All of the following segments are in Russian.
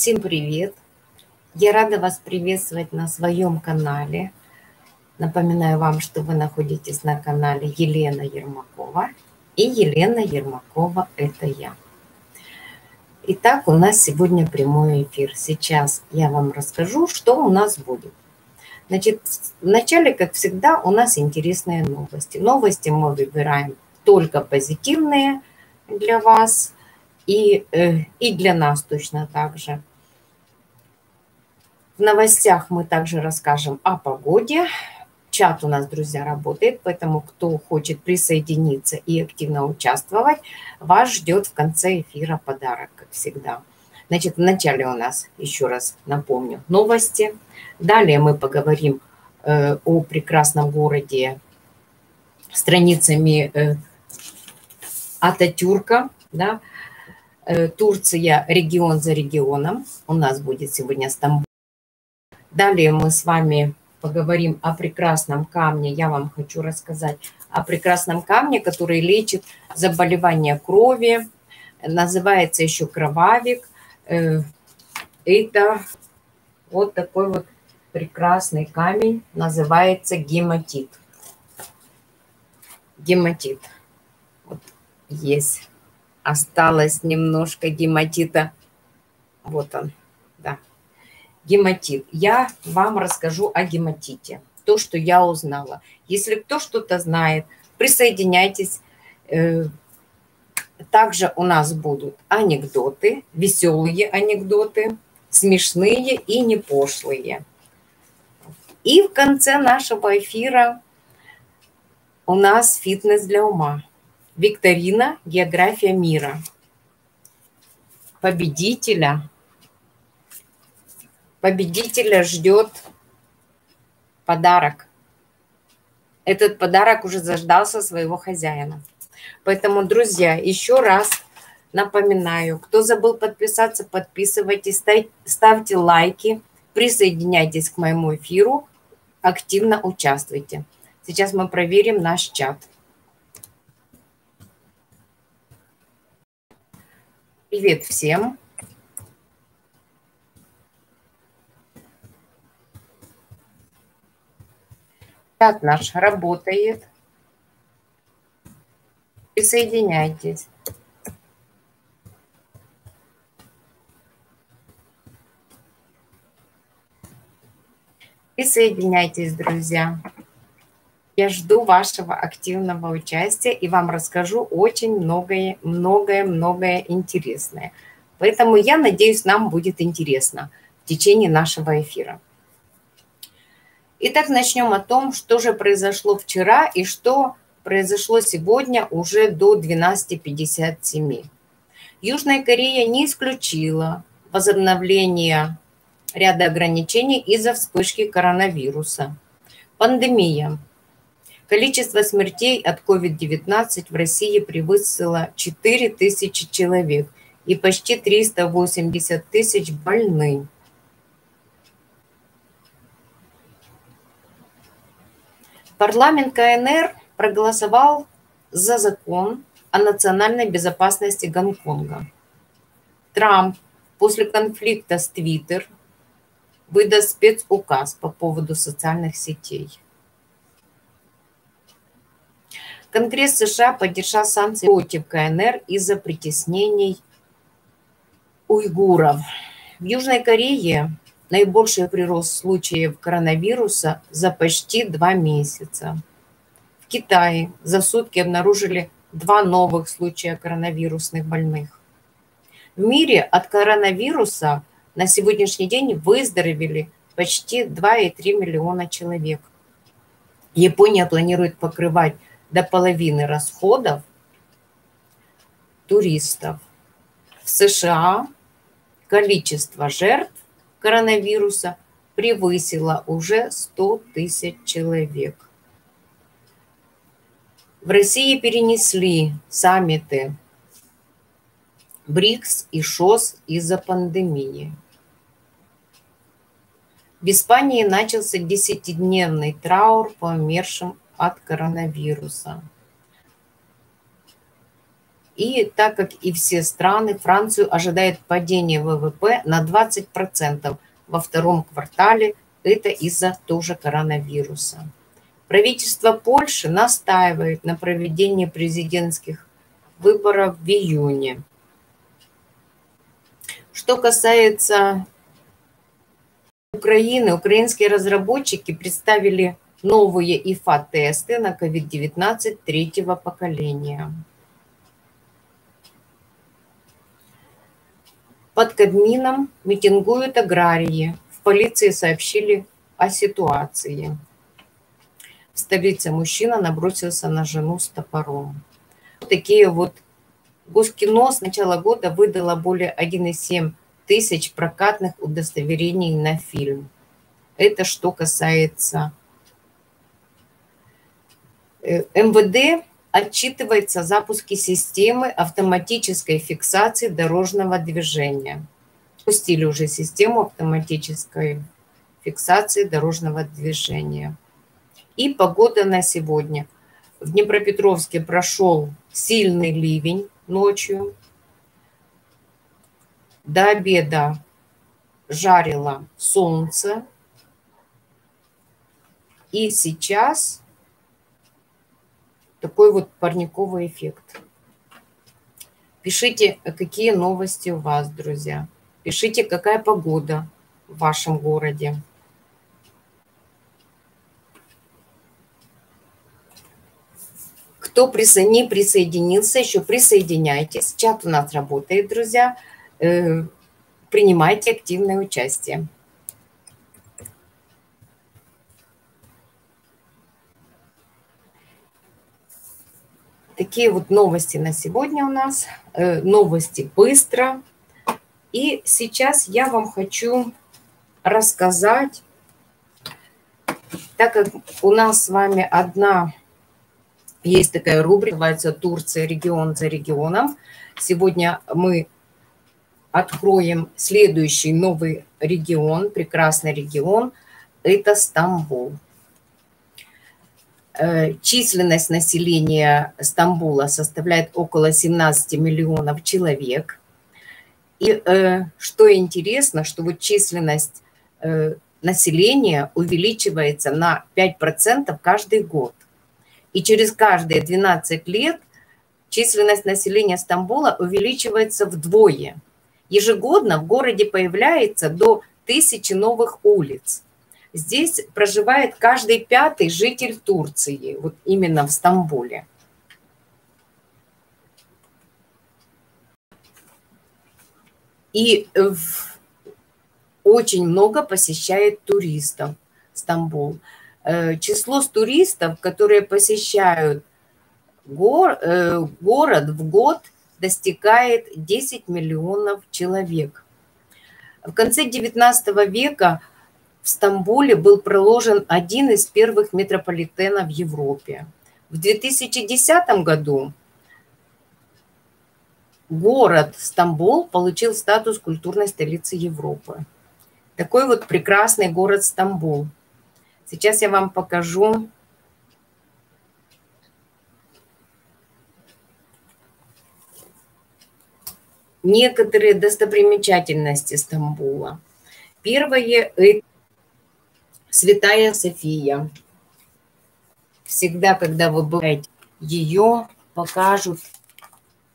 Всем привет! Я рада вас приветствовать на своем канале. Напоминаю вам, что вы находитесь на канале Елена Ермакова. И Елена Ермакова – это я. Итак, у нас сегодня прямой эфир. Сейчас я вам расскажу, что у нас будет. Значит, вначале, как всегда, у нас интересные новости. Новости мы выбираем только позитивные для вас и для нас точно так же. В новостях мы также расскажем о погоде. Чат у нас, друзья, работает, поэтому кто хочет присоединиться и активно участвовать, вас ждет в конце эфира подарок, как всегда. Значит, вначале у нас, еще раз напомню, новости. Далее мы поговорим о прекрасном городе страницами Ататюрка, да? Турция регион за регионом. У нас будет сегодня Стамбул. Далее мы с вами поговорим о прекрасном камне. Я вам хочу рассказать о прекрасном камне, который лечит заболевания крови. Называется еще кровавик. Это вот такой вот прекрасный камень. Называется гематит. Гематит. Вот есть. Осталось немножко гематита. Вот он. Да. Гематит. Я вам расскажу о гематите. То, что я узнала. Если кто что-то знает, присоединяйтесь. Также у нас будут анекдоты, веселые анекдоты, смешные и не пошлые. И в конце нашего эфира у нас фитнес для ума. Викторина «География мира». Победителя ждет подарок. Этот подарок уже заждался своего хозяина. Поэтому, друзья, еще раз напоминаю, кто забыл подписаться, подписывайтесь, ставьте лайки, присоединяйтесь к моему эфиру, активно участвуйте. Сейчас мы проверим наш чат. Привет всем! Чат наш работает. Присоединяйтесь. Присоединяйтесь, друзья. Я жду вашего активного участия и вам расскажу очень многое интересное. Поэтому я надеюсь, нам будет интересно в течение нашего эфира. Итак, начнем о том, что же произошло вчера и что произошло сегодня уже до 12:57. Южная Корея не исключила возобновление ряда ограничений из-за вспышки коронавируса. Пандемия. Количество смертей от COVID-19 в России превысило 4000 человек и почти 380 тысяч больны. Парламент КНР проголосовал за закон о национальной безопасности Гонконга. Трамп после конфликта с Твиттер выдаст спецуказ по поводу социальных сетей. Конгресс США поддержал санкции против КНР из-за притеснений уйгуров. В Южной Корее наибольший прирост случаев коронавируса за почти 2 месяца. В Китае за сутки обнаружили 2 новых случая коронавирусных больных. В мире от коронавируса на сегодняшний день выздоровели почти 2,3 миллиона человек. Япония планирует покрывать до половины расходов туристов. В США количество жертв коронавируса превысило уже 100 тысяч человек. В России перенесли саммиты БРИКС и ШОС из-за пандемии. В Испании начался 10-дневный траур по умершим от коронавируса. И так как и все страны, Францию ожидает падение ВВП на 20% во втором квартале. Это из-за тоже коронавируса. Правительство Польши настаивает на проведении президентских выборов в июне. Что касается Украины, украинские разработчики представили новые ИФА-тесты на COVID-19 третьего поколения. Под Кабмином митингуют аграрии. В полиции сообщили о ситуации. В столице мужчина набросился на жену с топором. Такие вот. Госкино с начала года выдало более 1,7 тысяч прокатных удостоверений на фильм. Это что касается МВД. Отчитывается о запуске системы автоматической фиксации дорожного движения. Пустили уже систему автоматической фиксации дорожного движения. И погода на сегодня. В Днепропетровске прошел сильный ливень ночью. До обеда жарило солнце. И сейчас такой вот парниковый эффект. Пишите, какие новости у вас, друзья. Пишите, какая погода в вашем городе. Кто не присоединился, еще присоединяйтесь. Чат у нас работает, друзья. Принимайте активное участие. Такие вот новости на сегодня у нас. Новости быстро. И сейчас я вам хочу рассказать, так как у нас с вами есть такая рубрика, называется «Турция регион за регионом». Сегодня мы откроем следующий новый регион, прекрасный регион. Это Стамбул. Численность населения Стамбула составляет около 17 миллионов человек. И что интересно, что вот численность населения увеличивается на 5% каждый год. И через каждые 12 лет численность населения Стамбула увеличивается вдвое. Ежегодно в городе появляется до 1000 новых улиц. Здесь проживает каждый 5-й житель Турции, вот именно в Стамбуле. И очень много посещает туристов Стамбул. Число туристов, которые посещают город в год, достигает 10 миллионов человек. В конце XIX века в Стамбуле был проложен один из первых метрополитенов в Европе. В 2010 году город Стамбул получил статус культурной столицы Европы. Такой вот прекрасный город Стамбул. Сейчас я вам покажу некоторые достопримечательности Стамбула. Первое – это Святая София. Всегда, когда вы бываете, ее покажут.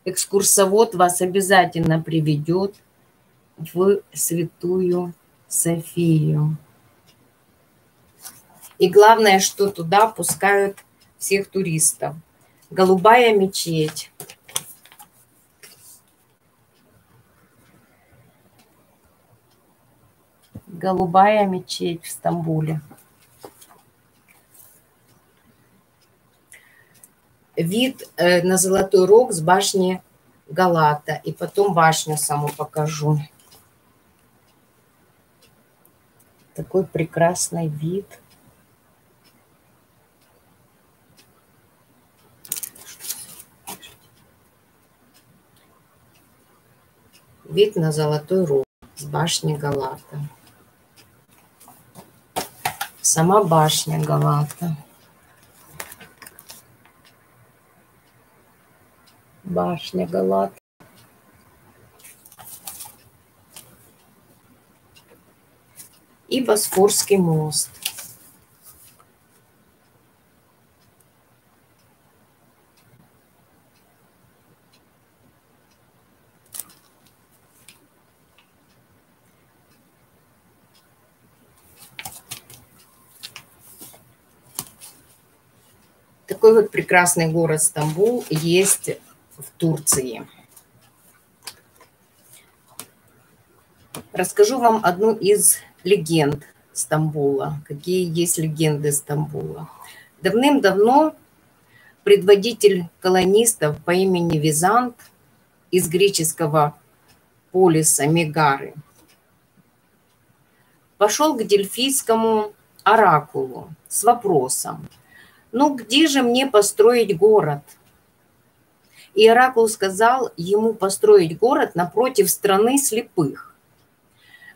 Экскурсовод вас обязательно приведет в Святую Софию. И главное, что туда пускают всех туристов. Голубая мечеть. Голубая мечеть в Стамбуле. Вид на Золотой Рог с башни Галата. И потом башню саму покажу. Такой прекрасный вид. Вид на Золотой Рог с башни Галата. Сама башня Галата. башня Галат. И Босфорский мост. Такой вот прекрасный город Стамбул есть в Турции. Расскажу вам одну из легенд Стамбула. Какие есть легенды Стамбула. Давным-давно предводитель колонистов по имени Визант из греческого полиса Мегары пошел к дельфийскому оракулу с вопросом: «Ну где же мне построить город?» И оракул сказал ему построить город напротив страны слепых.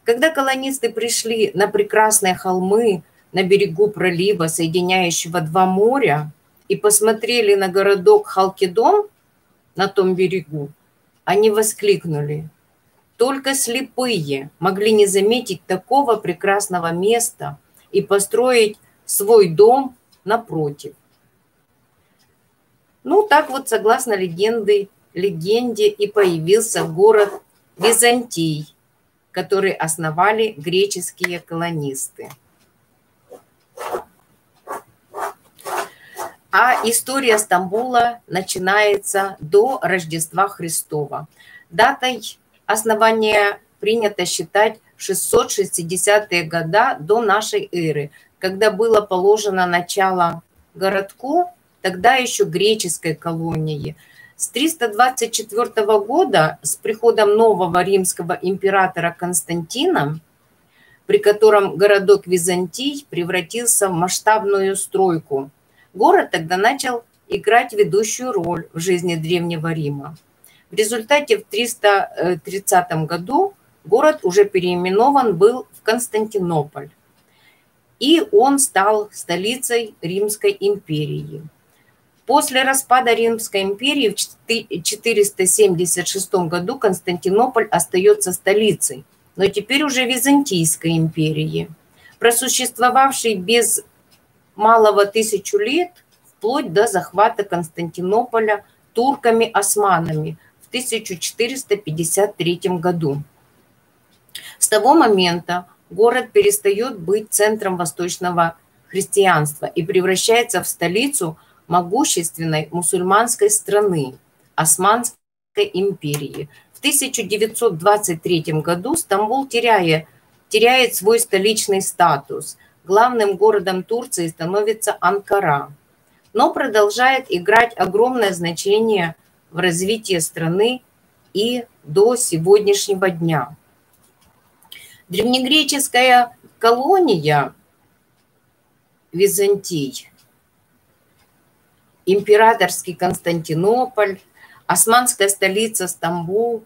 Когда колонисты пришли на прекрасные холмы на берегу пролива, соединяющего два моря, и посмотрели на городок Халкидон на том берегу, они воскликнули: «Только слепые могли не заметить такого прекрасного места и построить свой дом напротив». Ну, так вот, согласно легенде и появился город Византий, который основали греческие колонисты. А история Стамбула начинается до Рождества Христова. Датой основания принято считать 660-е годы до нашей эры, когда было положено начало городку, тогда еще греческой колонии. С 324 года, с приходом нового римского императора Константина, при котором городок Византий превратился в масштабную стройку, город тогда начал играть ведущую роль в жизни Древнего Рима. В результате в 330 году город уже переименован был в Константинополь, и он стал столицей Римской империи. После распада Римской империи в 476 году Константинополь остается столицей, но теперь уже Византийской империи, просуществовавшей без малого 1000 лет, вплоть до захвата Константинополя турками-османами в 1453 году. С того момента город перестает быть центром восточного христианства и превращается в столицу могущественной мусульманской страны, Османской империи. В 1923 году Стамбул теряет свой столичный статус. Главным городом Турции становится Анкара, но продолжает играть огромное значение в развитии страны и до сегодняшнего дня. Древнегреческая колония Византий, императорский Константинополь, османская столица Стамбул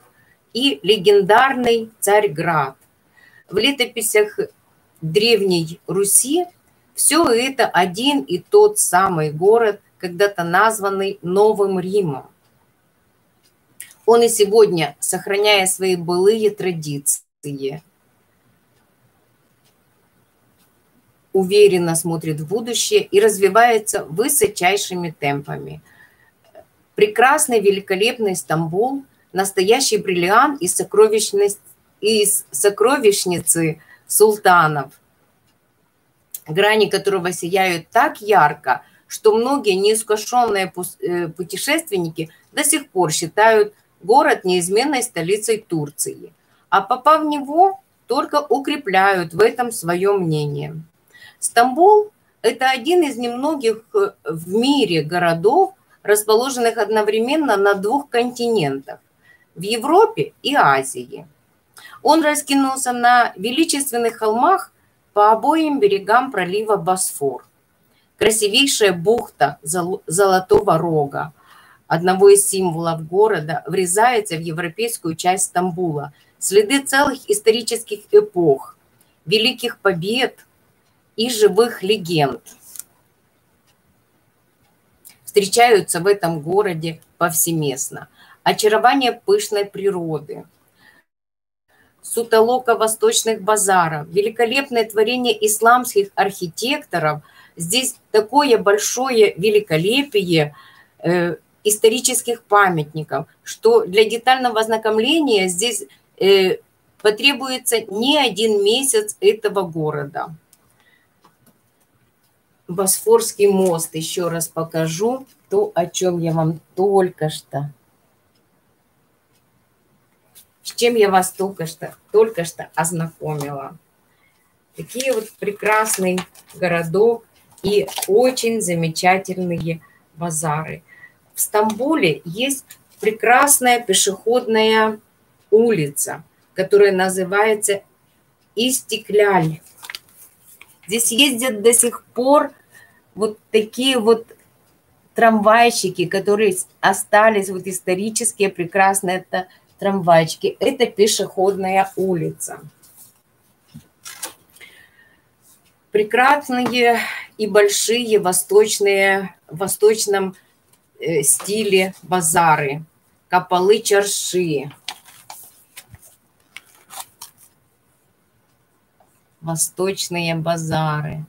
и легендарный Царьград. В летописях Древней Руси все это один и тот самый город, когда-то названный Новым Римом. Он и сегодня, сохраняя свои былые традиции, уверенно смотрит в будущее и развивается высочайшими темпами. Прекрасный, великолепный Стамбул, настоящий бриллиант из сокровищницы султанов, грани которого сияют так ярко, что многие неискушенные путешественники до сих пор считают город неизменной столицей Турции, а попав в него, только укрепляют в этом свое мнение. Стамбул – это один из немногих в мире городов, расположенных одновременно на двух континентах – в Европе и Азии. Он раскинулся на величественных холмах по обоим берегам пролива Босфор. Красивейшая бухта Золотого Рога, одного из символов города, врезается в европейскую часть Стамбула. Следы целых исторических эпох, великих побед и живых легенд встречаются в этом городе повсеместно. очарование пышной природы, сутолока восточных базаров, великолепное творение исламских архитекторов. Здесь такое большое великолепие исторических памятников, что для детального ознакомления здесь потребуется не 1 месяц этого города. Босфорский мост, еще раз покажу то, о чем я вам только что, с чем я вас только что ознакомила. Такие вот прекрасный городок и очень замечательные базары. В Стамбуле есть прекрасная пешеходная улица, которая называется Истикляль. Здесь ездят до сих пор вот такие вот трамвайчики, которые остались, вот исторические прекрасные трамвайчики. Это пешеходная улица. Прекрасные и большие в восточном стиле базары. Капалы Чарши. Восточные базары.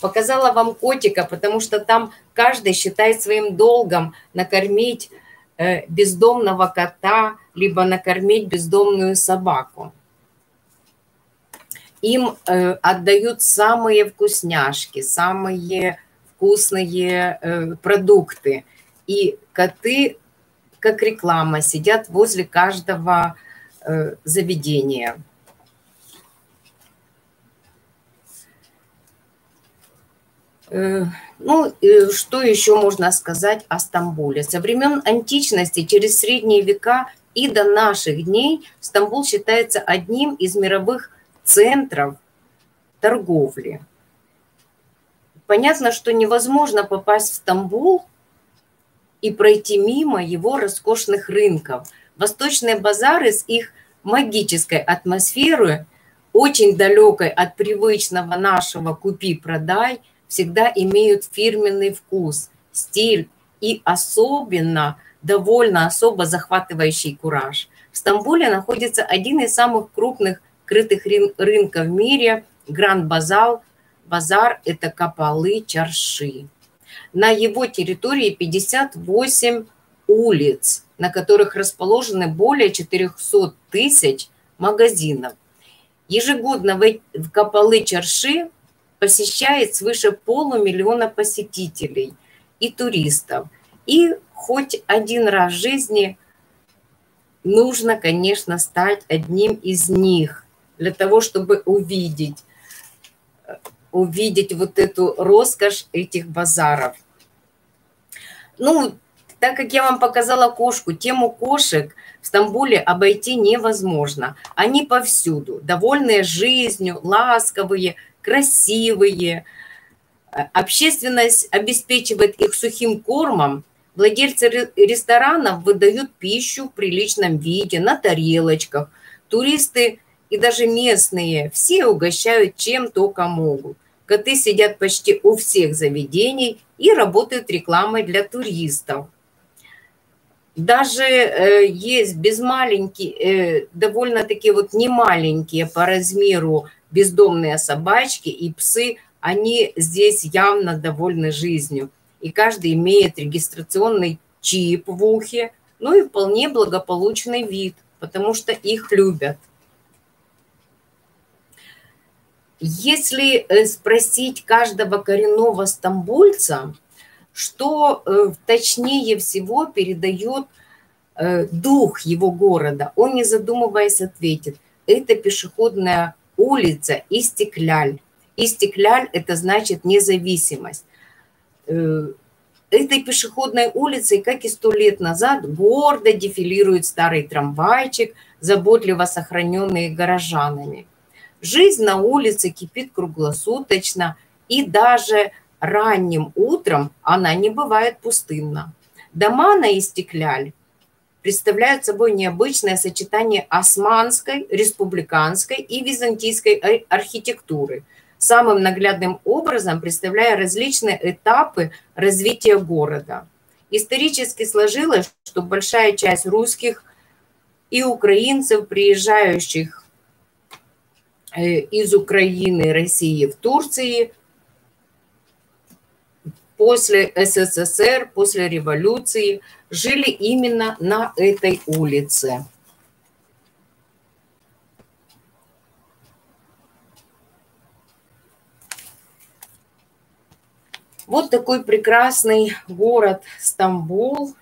Показала вам котика, потому что там каждый считает своим долгом накормить бездомного кота, либо накормить бездомную собаку. Им отдают самые вкусняшки, самые вкусные продукты. И коты, как реклама, сидят возле каждого заведения. Ну, что еще можно сказать о Стамбуле? Со времен античности, через средние века и до наших дней Стамбул считается одним из мировых центров торговли. Понятно, что невозможно попасть в Стамбул и пройти мимо его роскошных рынков. Восточные базары с их магической атмосферой, очень далекой от привычного нашего «купи-продай», всегда имеют фирменный вкус, стиль и особенно, довольно особо захватывающий кураж. В Стамбуле находится один из самых крупных крытых рынков в мире – Гранд-базар. Базар – это Капалы Чарши. На его территории 58 улиц, на которых расположены более 400 тысяч магазинов. Ежегодно в Капалы Чарши посещает свыше 500 000 посетителей и туристов. И хоть один раз в жизни нужно, конечно, стать одним из них, для того, чтобы увидеть вот эту роскошь этих базаров. Ну, так как я вам показала кошку, тему кошек в Стамбуле обойти невозможно. Они повсюду, довольные жизнью, ласковые, красивые. Общественность обеспечивает их сухим кормом. Владельцы ресторанов выдают пищу в приличном виде, на тарелочках. Туристы и даже местные все угощают чем только могут. Коты сидят почти у всех заведений и работают рекламой для туристов. Даже есть довольно-таки вот немаленькие по размеру бездомные собачки и псы, они здесь явно довольны жизнью. И каждый имеет регистрационный чип в ухе, ну и вполне благополучный вид, потому что их любят. Если спросить каждого коренного стамбульца, что точнее всего передает дух его города, он, не задумываясь, ответит: это пешеходная улица Истикляль. Истикляль – это значит независимость. Этой пешеходной улицей, как и 100 лет назад, гордо дефилирует старый трамвайчик, заботливо сохраненный горожанами. Жизнь на улице кипит круглосуточно, и даже ранним утром она не бывает пустынна. Дома на Истикляль представляют собой необычное сочетание османской, республиканской и византийской архитектуры, самым наглядным образом представляя различные этапы развития города. Исторически сложилось, что большая часть русских и украинцев, приезжающих из Украины, России в Турции, после СССР, после революции, жили именно на этой улице. Вот такой прекрасный город Стамбул.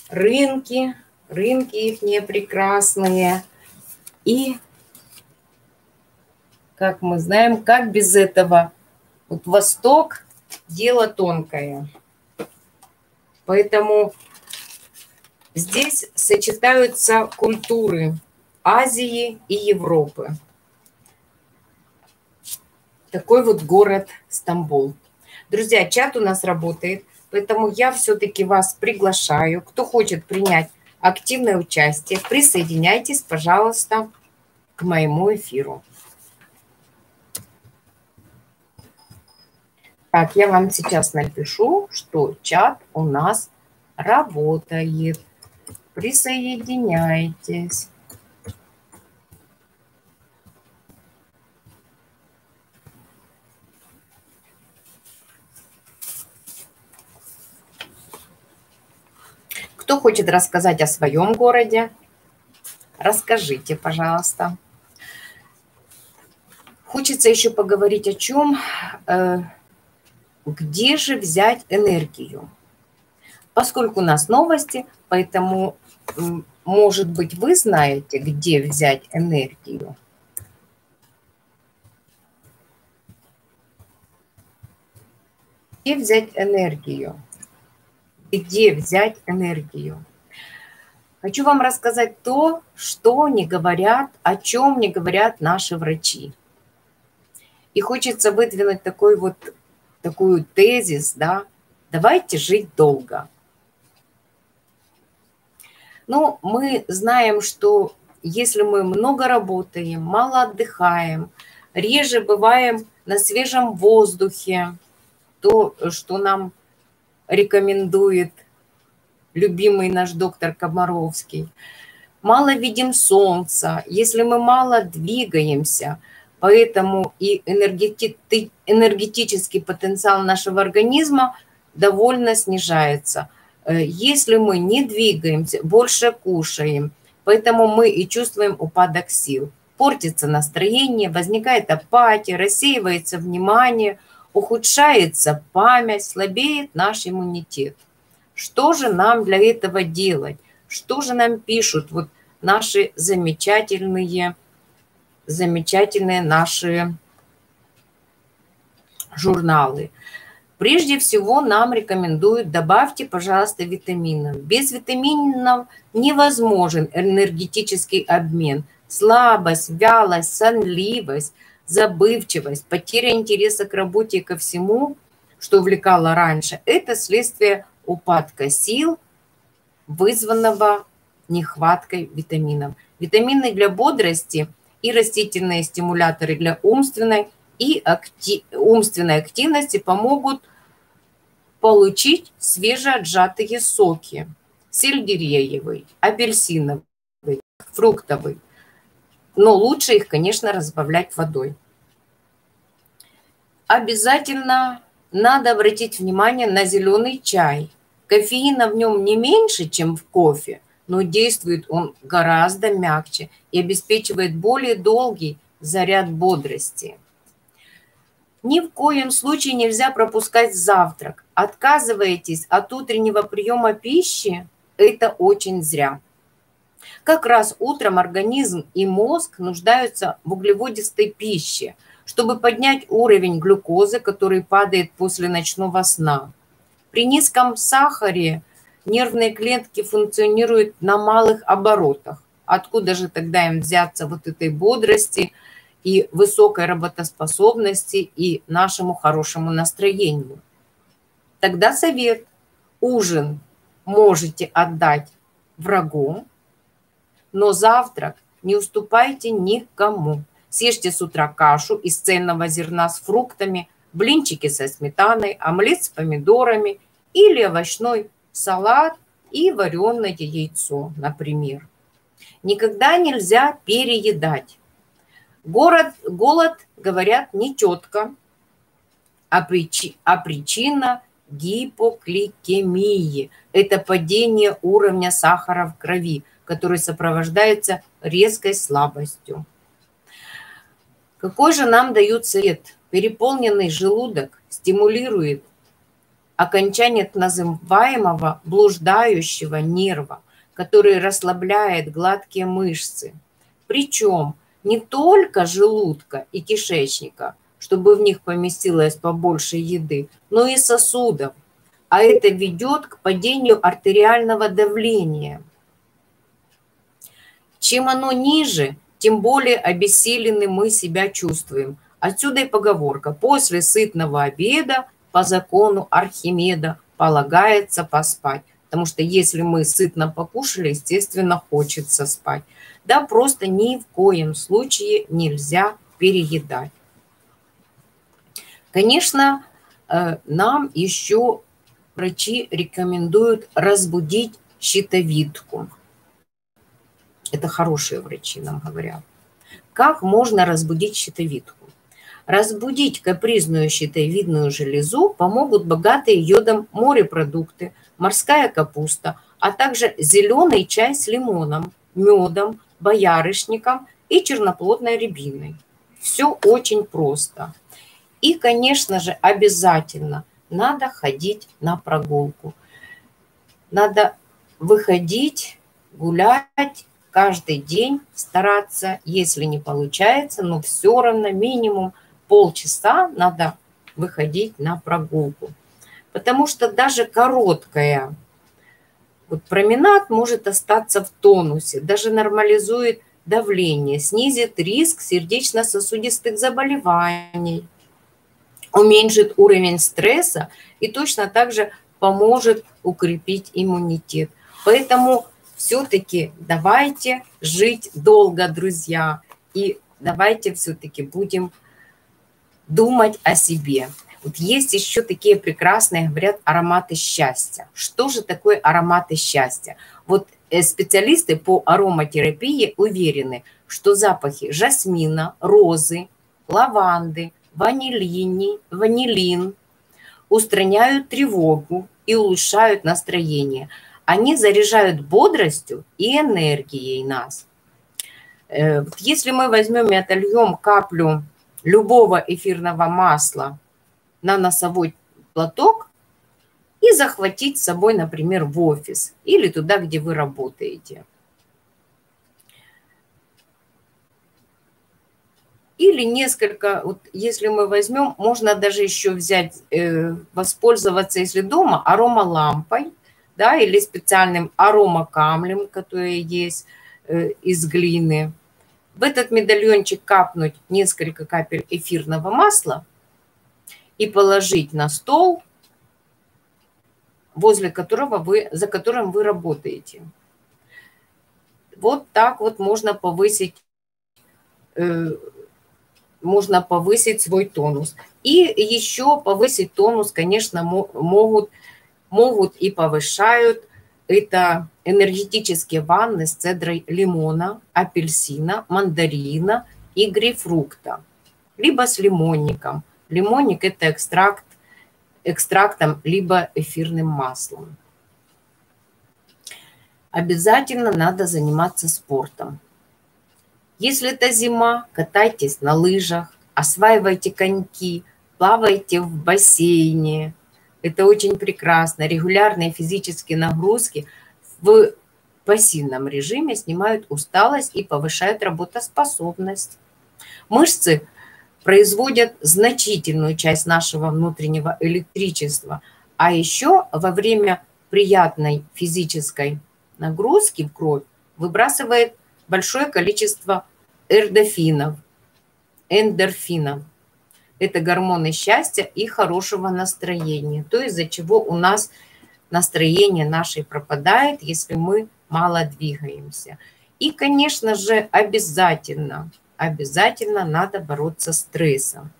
Рынки их не прекрасные. И, как мы знаем, как без этого? Вот Восток – дело тонкое. Поэтому здесь сочетаются культуры Азии и Европы. Такой вот город Стамбул. Друзья, чат у нас работает, поэтому я все-таки вас приглашаю. Кто хочет принять активное участие, присоединяйтесь, пожалуйста, к моему эфиру. Так, я вам сейчас напишу, что чат у нас работает. Присоединяйтесь. Кто хочет рассказать о своем городе, расскажите, пожалуйста. Хочется еще поговорить о чем, где же взять энергию. Поскольку у нас новости, поэтому, может быть, вы знаете, где взять энергию. Где взять энергию? Где взять энергию? Хочу вам рассказать то, что не говорят, о чем не говорят наши врачи. И хочется выдвинуть такую тезис, да, давайте жить долго. Ну, мы знаем, что если мы много работаем, мало отдыхаем, реже бываем на свежем воздухе, то, что нам рекомендует любимый наш доктор Комаровский. Мало видим солнца, если мы мало двигаемся, поэтому и энергетический потенциал нашего организма довольно снижается. Если мы не двигаемся, больше кушаем, поэтому мы и чувствуем упадок сил. Портится настроение, возникает апатия, рассеивается внимание, ухудшается память, слабеет наш иммунитет. Что же нам для этого делать? Что же нам пишут вот наши замечательные наши журналы? Прежде всего нам рекомендуют: добавьте, пожалуйста, витаминов. Без витаминов невозможен энергетический обмен. Слабость, вялость, сонливость, забывчивость, потеря интереса к работе и ко всему, что увлекало раньше, это следствие упадка сил, вызванного нехваткой витаминов. Витамины для бодрости и растительные стимуляторы для умственной активности помогут получить свежеотжатые соки: сельдереевый, апельсиновый, фруктовый. Но лучше их, конечно, разбавлять водой. Обязательно надо обратить внимание на зеленый чай. Кофеина в нем не меньше, чем в кофе, но действует он гораздо мягче и обеспечивает более долгий заряд бодрости. Ни в коем случае нельзя пропускать завтрак. Отказываетесь от утреннего приема пищи – это очень зря. Как раз утром организм и мозг нуждаются в углеводистой пище, чтобы поднять уровень глюкозы, который падает после ночного сна. При низком сахаре нервные клетки функционируют на малых оборотах. Откуда же тогда им взяться вот этой бодрости и высокой работоспособности и нашему хорошему настроению? Тогда совет: ужин можете отдать врагу, но завтрак не уступайте никому. Съешьте с утра кашу из цельного зерна с фруктами, блинчики со сметаной, омлет с помидорами или овощной салат и вареное яйцо, например. Никогда нельзя переедать. Голод, говорят, не тетка, а причина гипогликемии. Это падение уровня сахара в крови, который сопровождается резкой слабостью. Какой же нам дают совет? Переполненный желудок стимулирует окончание так называемого блуждающего нерва, который расслабляет гладкие мышцы. Причем не только желудка и кишечника, чтобы в них поместилось побольше еды, но и сосудов. А это ведет к падению артериального давления. Чем оно ниже, тем более обессилены мы себя чувствуем. Отсюда и поговорка: после сытного обеда по закону Архимеда полагается поспать. Потому что если мы сытно покушали, естественно, хочется спать. Да, просто ни в коем случае нельзя переедать. Конечно, нам еще врачи рекомендуют разбудить щитовидку. Это хорошие врачи нам говорят. Как можно разбудить щитовидку? Разбудить капризную щитовидную железу помогут богатые йодом морепродукты, морская капуста, а также зеленый чай с лимоном, медом, боярышником и черноплодной рябиной. Все очень просто. И, конечно же, обязательно надо ходить на прогулку. Надо выходить, гулять каждый день, стараться. Если не получается, но все равно минимум полчаса надо выходить на прогулку. Потому что даже короткая променад может остаться в тонусе, даже нормализует давление, снизит риск сердечно-сосудистых заболеваний, уменьшит уровень стресса и точно так же поможет укрепить иммунитет. Поэтому все-таки давайте жить долго, друзья, и давайте все-таки будем думать о себе. Вот есть еще такие прекрасные, говорят, ароматы счастья. Что же такое ароматы счастья? Вот специалисты по ароматерапии уверены, что запахи жасмина, розы, лаванды, ванилин устраняют тревогу и улучшают настроение. Они заряжают бодростью и энергией нас. Если мы возьмем и отольем каплю любого эфирного масла на носовой платок и захватить с собой, например, в офис или туда, где вы работаете. Или несколько, вот если мы возьмем, можно даже еще взять, воспользоваться, если дома, аромалампой, да, или специальным аромакамлем, который есть из глины. В этот медальончик капнуть несколько капель эфирного масла и положить на стол, за которым вы работаете. Вот так вот можно повысить свой тонус. И еще повысить тонус, конечно, могут и повышают это энергетические ванны с цедрой лимона, апельсина, мандарина и грейпфрукта, либо с лимонником. Лимонник – это экстрактом, либо эфирным маслом. Обязательно надо заниматься спортом. Если это зима, катайтесь на лыжах, осваивайте коньки, плавайте в бассейне. Это очень прекрасно. Регулярные физические нагрузки в пассивном режиме снимают усталость и повышают работоспособность. Мышцы производят значительную часть нашего внутреннего электричества, а еще во время приятной физической нагрузки в кровь выбрасывает большое количество эндорфинов. Это гормоны счастья и хорошего настроения, то, из-за чего у нас настроение наше пропадает, если мы мало двигаемся. И, конечно же, обязательно надо бороться с стрессом.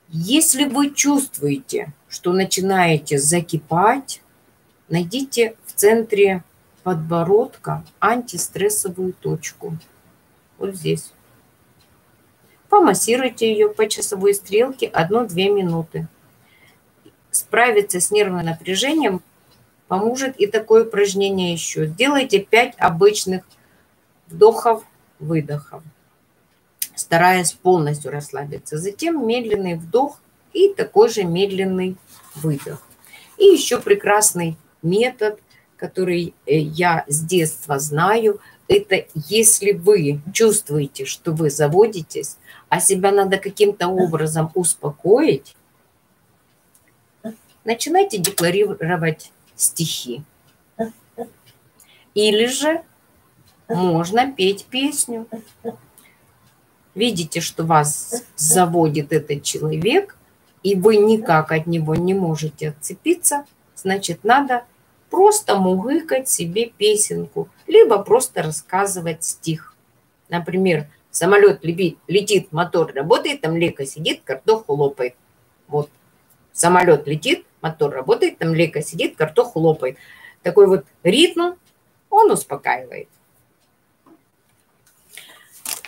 Если вы чувствуете, что начинаете закипать, найдите в центре подбородка антистрессовую точку. Вот здесь. Помассируйте ее по часовой стрелке 1-2 минуты. Справиться с нервным напряжением поможет и такое упражнение еще. Сделайте 5 обычных вдохов-выдохов, стараясь полностью расслабиться. Затем медленный вдох и такой же медленный выдох. И еще прекрасный метод, который я с детства знаю, это если вы чувствуете, что вы заводитесь, а себя надо каким-то образом успокоить, начинайте декларировать стихи. Или же можно петь песню. Видите, что вас заводит этот человек, и вы никак от него не можете отцепиться, значит, надо просто мугыкать себе песенку, либо просто рассказывать стих. Например, самолет летит, мотор работает, там Лека сидит, картоху лопает. Вот. Самолет летит, мотор работает, там Лека сидит, картоху лопает. Такой вот ритм, он успокаивает.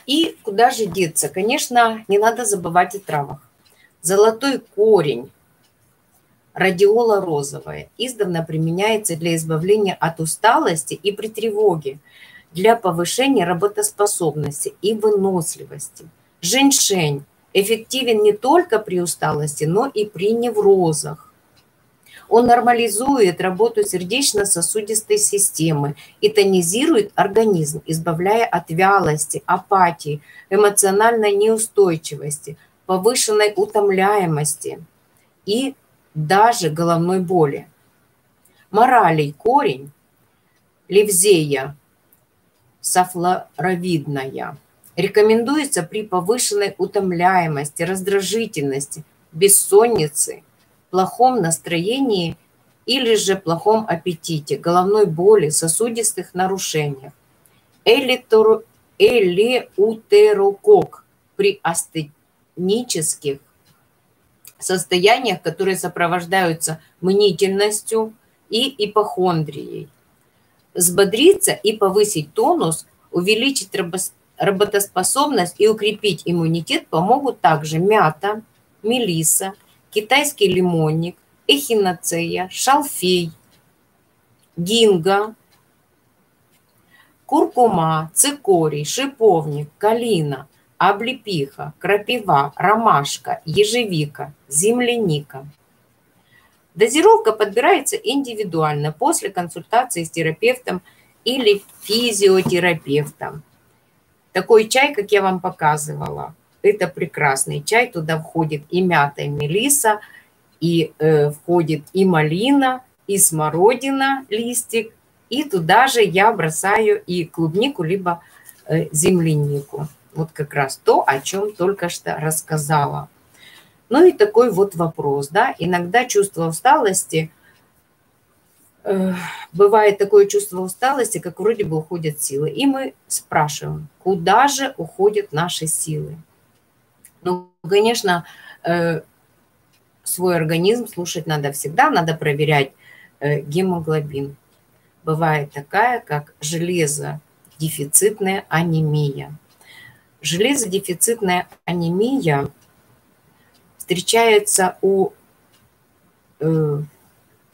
И куда же деться? Конечно, не надо забывать о травах. Золотой корень, радиола розовая, издавна применяется для избавления от усталости и при тревоге, для повышения работоспособности и выносливости. Женьшень эффективен не только при усталости, но и при неврозах. Он нормализует работу сердечно-сосудистой системы и тонизирует организм, избавляя от вялости, апатии, эмоциональной неустойчивости, повышенной утомляемости и даже головной боли. Моралей корень, левзея сафлоровидная, рекомендуется при повышенной утомляемости, раздражительности, бессоннице, плохом настроении или же плохом аппетите, головной боли, сосудистых нарушениях. Элеутерокок при астенических состояниях, которые сопровождаются мнительностью и ипохондрией. Взбодриться и повысить тонус, увеличить работоспособность и укрепить иммунитет помогут также мята, мелисса, китайский лимонник, эхиноцея, шалфей, гинго, куркума, цикорий, шиповник, калина, облепиха, крапива, ромашка, ежевика, земляника. Дозировка подбирается индивидуально после консультации с терапевтом или физиотерапевтом. Такой чай, как я вам показывала, это прекрасный чай. Туда входит и мята, и мелисса, и входит и малина, и смородина, листик. И туда же я бросаю и клубнику, либо землянику. Вот как раз то, о чем только что рассказала. Ну и такой вот вопрос, да, иногда чувство усталости, бывает такое чувство усталости, как вроде бы уходят силы. И мы спрашиваем, куда же уходят наши силы? Ну, конечно, свой организм слушать надо всегда, надо проверять гемоглобин. Бывает такая, как железодефицитная анемия. Железодефицитная анемия встречается у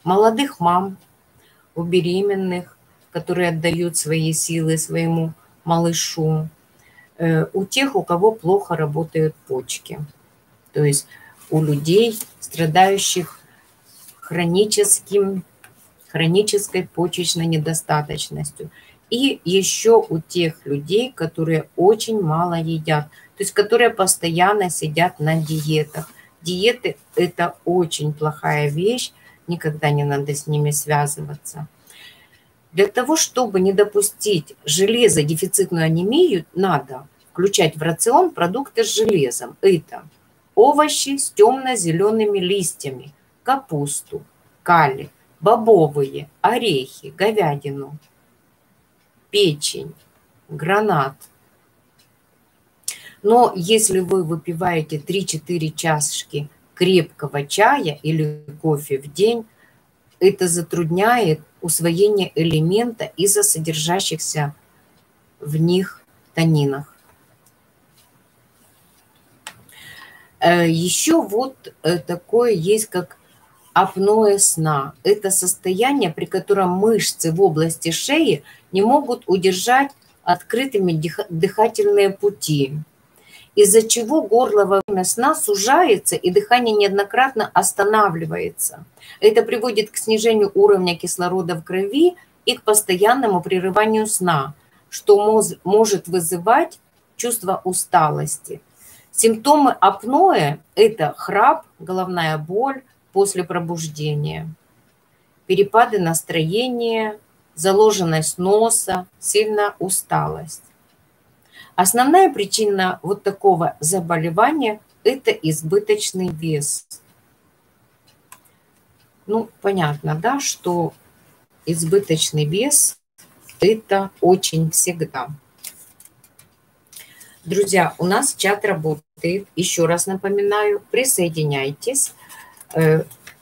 молодых мам, у беременных, которые отдают свои силы своему малышу, у тех, у кого плохо работают почки, то есть у людей, страдающих хронической почечной недостаточностью. И еще у тех людей, которые очень мало едят, то есть которые постоянно сидят на диетах. Диеты – это очень плохая вещь, никогда не надо с ними связываться. Для того, чтобы не допустить железодефицитную анемию, надо включать в рацион продукты с железом. Это овощи с темно-зелеными листьями, капусту, кали, бобовые, орехи, говядину, печень, гранат. Но если вы выпиваете 3-4 чашки крепкого чая или кофе в день, это затрудняет усвоение элемента из-за содержащихся в них танинах. Еще вот такое есть, как апноэ сна. Это состояние, при котором мышцы в области шеи не могут удержать открытыми дыхательные пути, из-за чего горло во время сна сужается и дыхание неоднократно останавливается. Это приводит к снижению уровня кислорода в крови и к постоянному прерыванию сна, что может вызывать чувство усталости. Симптомы апноэ – это храп, головная боль после пробуждения, перепады настроения, заложенность носа, сильная усталость. Основная причина вот такого заболевания – это избыточный вес. Ну, понятно, да, что избыточный вес – это очень всегда. Друзья, у нас чат работает. Еще раз напоминаю, присоединяйтесь.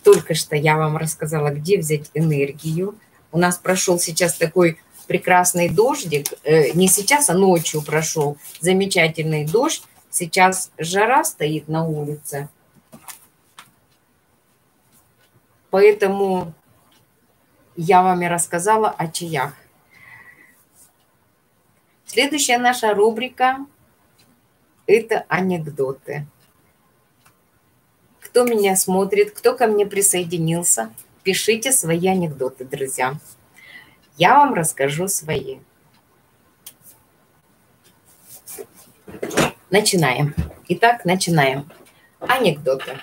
Только что я вам рассказала, где взять энергию. У нас прошел сейчас такой прекрасный дождик. Не сейчас, а ночью прошел замечательный дождь. Сейчас жара стоит на улице. Поэтому я вам и рассказала о чаях. Следующая наша рубрика – это анекдоты. Кто меня смотрит, кто ко мне присоединился, пишите свои анекдоты, друзья. Я вам расскажу свои. Начинаем. Итак, начинаем. Анекдоты.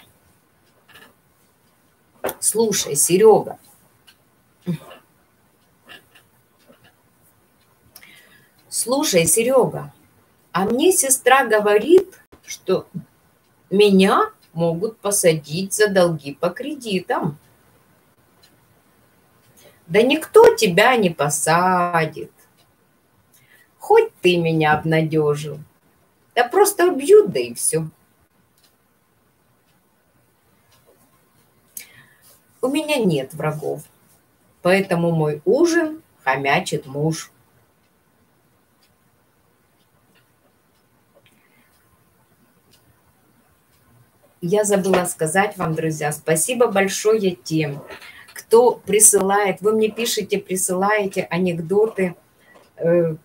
Слушай, Серега. Слушай, Серега, а мне сестра говорит, что меня могут посадить за долги по кредитам. Да никто тебя не посадит. Хоть ты меня обнадежил. Да просто убьют, да и все. У меня нет врагов, поэтому мой ужин хомячит муж. Я забыла сказать вам, друзья, спасибо большое тем, кто присылает. Вы мне пишете, присылаете анекдоты в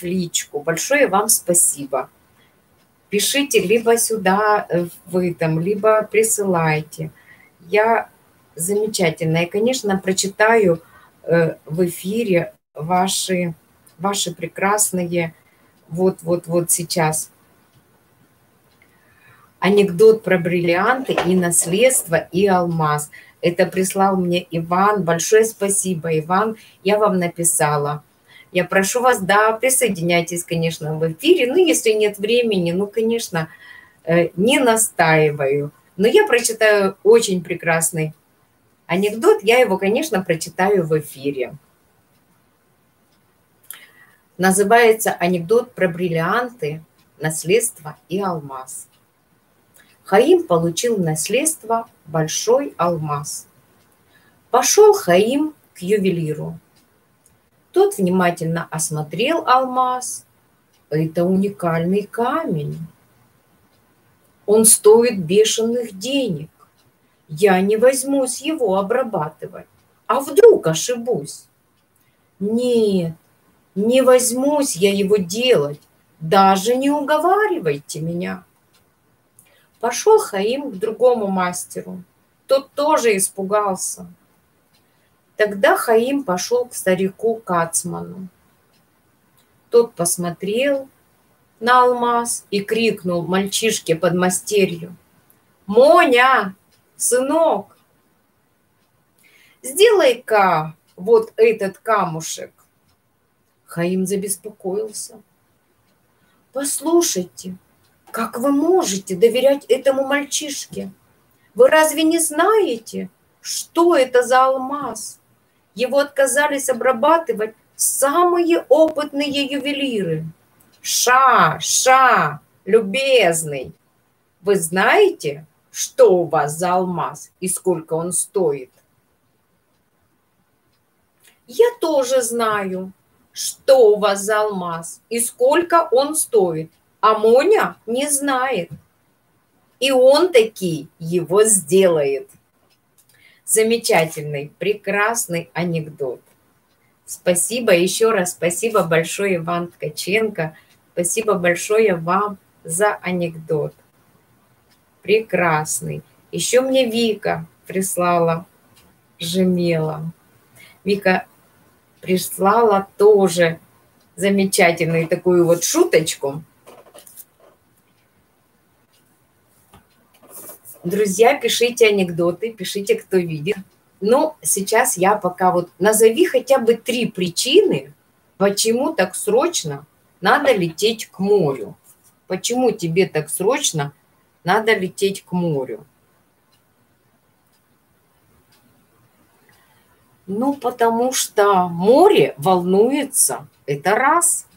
личку. Большое вам спасибо. Пишите либо сюда вы там, либо присылайте. Я замечательно. И, конечно, прочитаю в эфире ваши прекрасные вот сейчас. Анекдот про бриллианты и наследство, и алмаз. Это прислал мне Иван. Большое спасибо, Иван. Я вам написала. Я прошу вас, да, присоединяйтесь, конечно, в эфире. Ну, если нет времени, ну, конечно, не настаиваю. Но я прочитаю очень прекрасный анекдот. Я его, конечно, прочитаю в эфире. Называется анекдот про бриллианты, наследство и алмаз. Хаим получил в наследство большой алмаз. Пошел Хаим к ювелиру. Тот внимательно осмотрел алмаз. Это уникальный камень. Он стоит бешеных денег. Я не возьмусь его обрабатывать. А вдруг ошибусь? Нет, не возьмусь я его делать. Даже не уговаривайте меня. Пошел Хаим к другому мастеру. Тот тоже испугался. Тогда Хаим пошел к старику Кацману. Тот посмотрел на алмаз и крикнул мальчишке подмастерью: «Моня, сынок, сделай-ка вот этот камушек». Хаим забеспокоился. «Послушайте, как вы можете доверять этому мальчишке? Вы разве не знаете, что это за алмаз? Его отказались обрабатывать самые опытные ювелиры. Ша, любезный, вы знаете, что у вас за алмаз и сколько он стоит? Я тоже знаю, что у вас за алмаз и сколько он стоит, а Моня не знает. И он таки его сделает. Замечательный, прекрасный анекдот. Спасибо еще раз, спасибо большое, Иван Ткаченко. Спасибо большое вам за анекдот. Прекрасный. Еще мне Вика прислала Жемела. Вика прислала тоже замечательную такую вот шуточку. Друзья, пишите анекдоты, пишите, кто видит. Но сейчас я пока вот назови хотя бы 3 причины, почему так срочно надо лететь к морю. Почему тебе так срочно надо лететь к морю? Ну, потому что море волнуется. Это раз.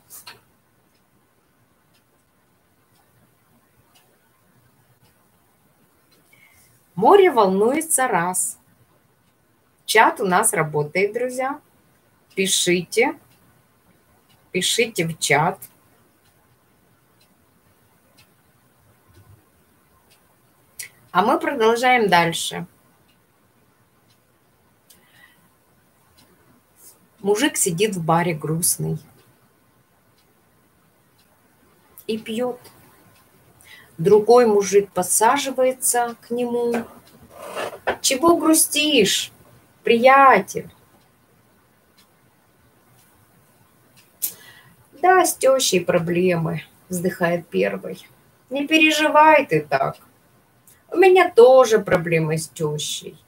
Море волнуется раз. Чат у нас работает, друзья. Пишите. Пишите в чат. А мы продолжаем дальше. Мужик сидит в баре грустный и пьет. Другой мужик подсаживается к нему. Чего грустишь, приятель? Да, с тещей проблемы, вздыхает первый. Не переживай ты так. У меня тоже проблемы с тещей.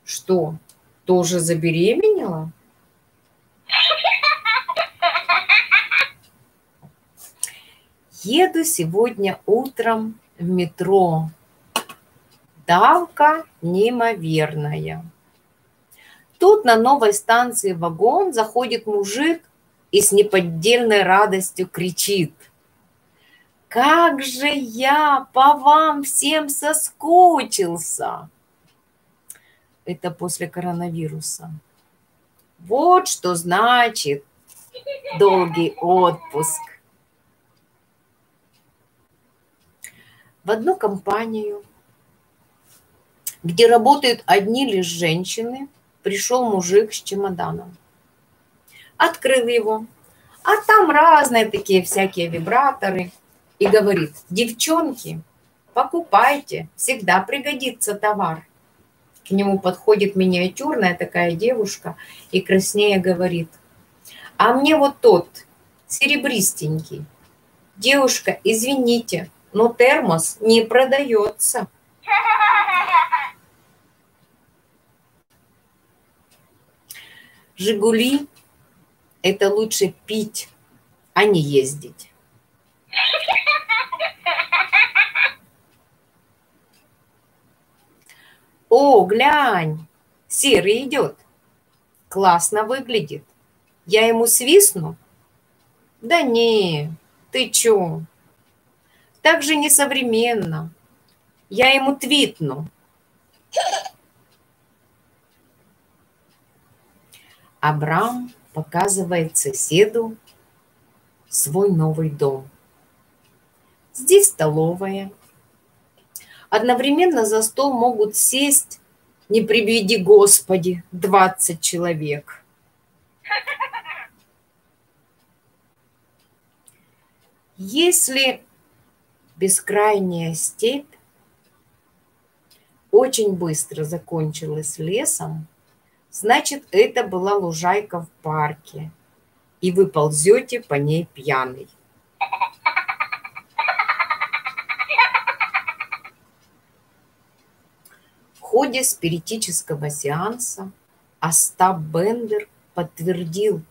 Что, тоже забеременела? Еду сегодня утром в метро. Давка неимоверная. Тут на новой станции вагон заходит мужик и с неподдельной радостью кричит: «Как же я по вам всем соскучился!» Это после коронавируса. Вот что значит долгий отпуск. В одну компанию, где работают одни лишь женщины, пришел мужик с чемоданом. Открыл его, а там разные такие всякие вибраторы. И говорит: девчонки, покупайте, всегда пригодится товар. К нему подходит миниатюрная такая девушка и краснея говорит: а мне вот тот, серебристенький. Девушка, извините, но термос не продается. «Жигули» – это лучше пить, а не ездить. О, глянь, серый идет. Классно выглядит. Я ему свистну? Да не, ты чё? Так же несовременно. Я ему твитну. Абрам показывает соседу свой новый дом. Здесь столовая. Одновременно за стол могут сесть, не приведи Господи, 20 человек. Если бескрайняя степь очень быстро закончилась лесом, значит, это была лужайка в парке, и вы ползете по ней пьяный. В ходе спиритического сеанса Остап Бендер подтвердил,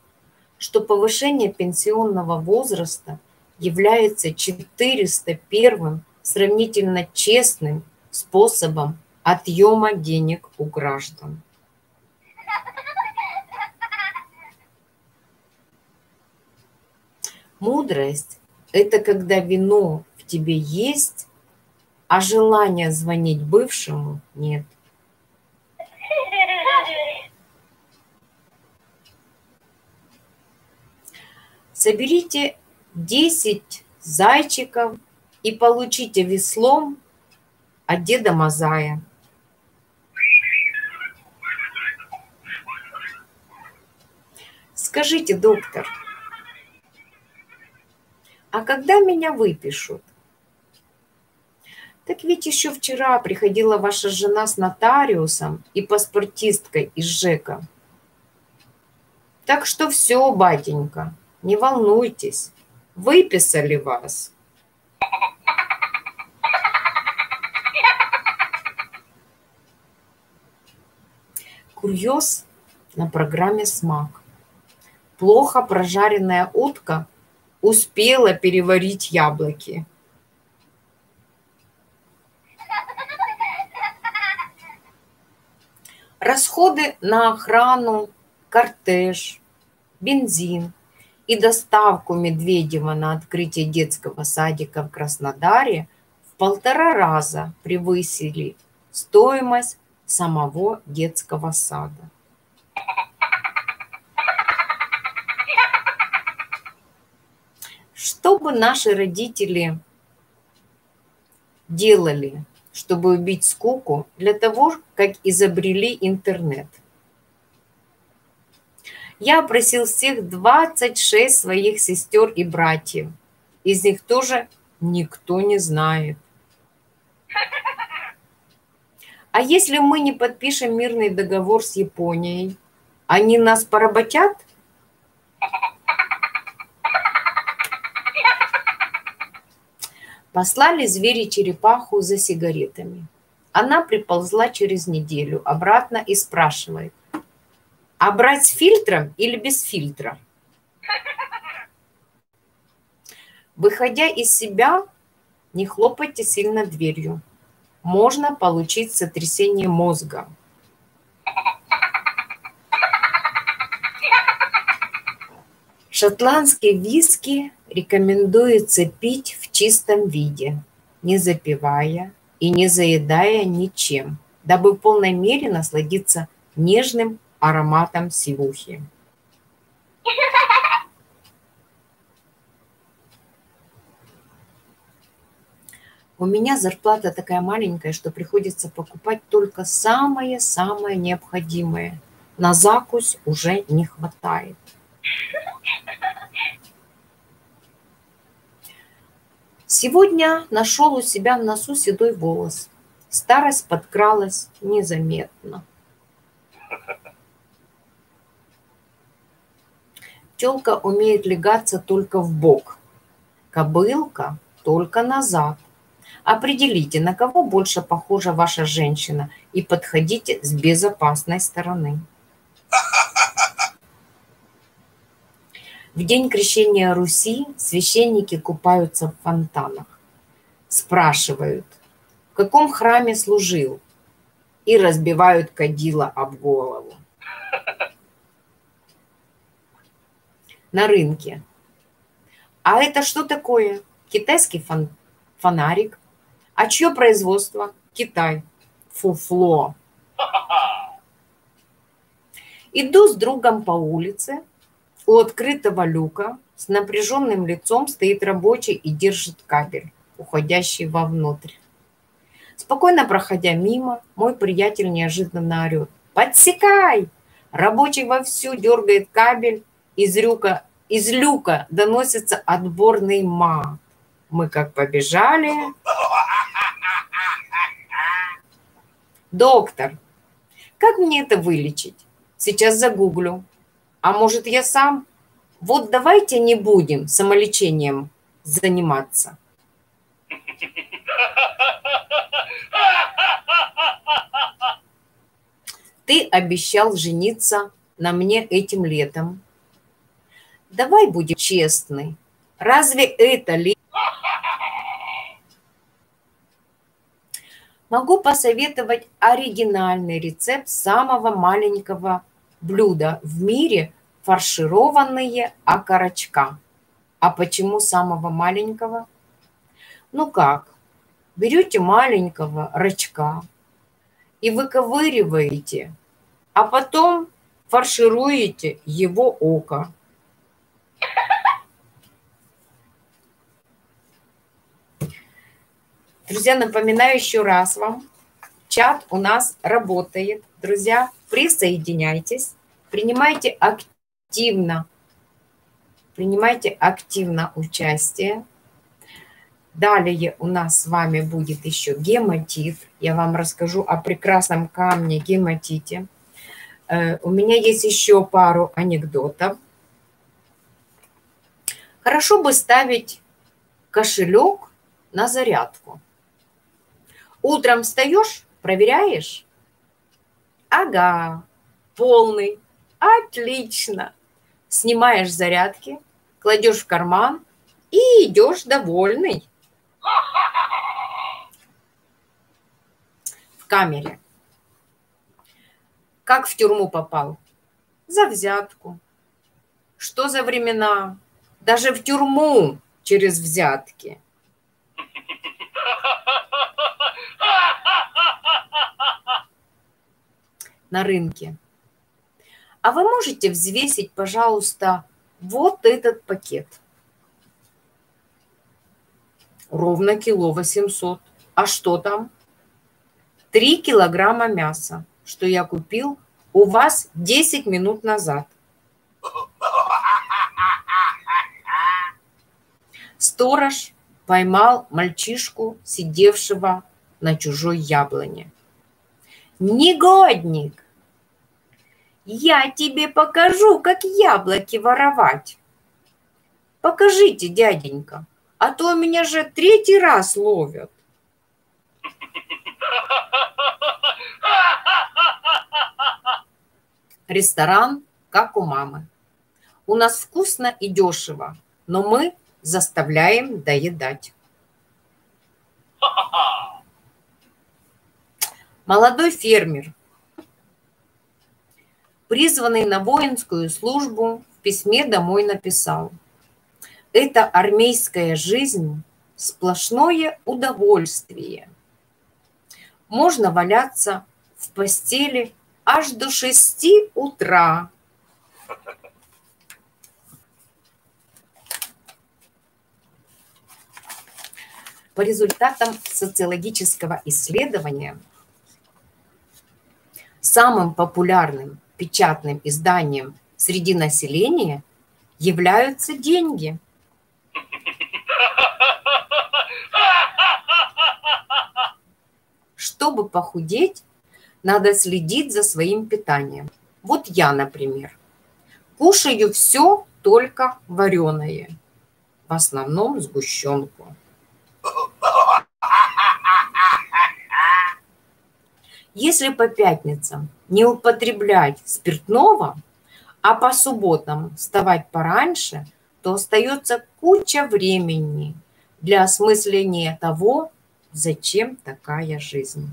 что повышение пенсионного возраста является 401-м сравнительно честным способом отъема денег у граждан. Мудрость – это когда вино в тебе есть, А желания звонить бывшему нет. Соберите 10 зайчиков и получите веслом от Деда Мазая. Скажите, доктор, а когда меня выпишут? Так ведь еще вчера приходила ваша жена с нотариусом и паспортисткой из ЖЭКа. Так что все, батенька, не волнуйтесь, выписали вас. Курьез на программе «Смак». Плохо прожаренная утка успела переварить яблоки. Расходы на охрану, кортеж, бензин и доставку Медведева на открытие детского садика в Краснодаре в 1,5 раза превысили стоимость самого детского сада. Что бы наши родители делали, чтобы убить скуку, для того, как изобрели интернет? Я опросил всех 26 своих сестер и братьев. Из них тоже никто не знает. А если мы не подпишем мирный договор с Японией, они нас поработят? Послали звери-черепаху за сигаретами. Она приползла через неделю обратно и спрашивает: а брать с фильтром или без фильтра? Выходя из себя, не хлопайте сильно дверью. Можно получить сотрясение мозга. Шотландский виски рекомендуется пить в чистом виде, не запивая и не заедая ничем, дабы в полной мере насладиться нежным ароматом сивухи. У меня зарплата такая маленькая, что приходится покупать только самое-самое необходимое. На закусь уже не хватает. Сегодня нашел у себя в носу седой волос. Старость подкралась незаметно. Тёлка умеет легаться только в бок, кобылка только назад. Определите, на кого больше похожа ваша женщина, и подходите с безопасной стороны. В день крещения Руси священники купаются в фонтанах. Спрашивают, в каком храме служил, и разбивают кадила об голову. На рынке. А это что такое? Китайский фонарик. А чье производство? Китай. Фуфло. Иду с другом по улице. У открытого люка с напряженным лицом стоит рабочий и держит кабель, уходящий вовнутрь. Спокойно проходя мимо, мой приятель неожиданно орет: «Подсекай!» Рабочий вовсю дергает кабель, из люка доносится отборный мат. Мы как побежали. «Доктор, как мне это вылечить? Сейчас загуглю. А может, я сам? Вот давайте не будем самолечением заниматься». Ты обещал жениться на мне этим летом. Давай будем честны. Разве это ли? Могу посоветовать оригинальный рецепт самого маленького блюда в мире – фаршированные окорочка. А почему самого маленького? Ну как? берете маленького рачка и выковыриваете, а потом фаршируете его око. Друзья, напоминаю еще раз вам, чат у нас работает. Друзья, присоединяйтесь, принимайте активно участие. Далее у нас с вами будет еще гематит. Я вам расскажу о прекрасном камне гематите. У меня есть еще пару анекдотов. Хорошо бы ставить кошелек на зарядку. Утром встаешь, проверяешь? Ага, полный. Отлично. Снимаешь зарядки, кладешь в карман и идешь довольный. В камере. Как в тюрьму попал? За взятку. Что за времена? Даже в тюрьму через взятки. На рынке. А вы можете взвесить, пожалуйста, вот этот пакет? Ровно 1,8 кг. А что там? 3 килограмма мяса, что я купил у вас 10 минут назад. Сторож поймал мальчишку, сидевшего на чужой яблоне. Негодник! Я тебе покажу, как яблоки воровать. Покажите, дяденька, а то меня же 3-й раз ловят. Ресторан, как у мамы. У нас вкусно и дешево, но мы заставляем доедать. Молодой фермер, призванный на воинскую службу, в письме домой написал: «Это армейская жизнь – сплошное удовольствие. Можно валяться в постели аж до 6 утра». По результатам социологического исследования самым популярным печатным изданием среди населения являются деньги. Чтобы похудеть, надо следить за своим питанием. Вот я, например, кушаю все только вареное, в основном сгущенку. Если по пятницам не употреблять спиртного, а по субботам вставать пораньше, то остается куча времени для осмысления того, зачем такая жизнь.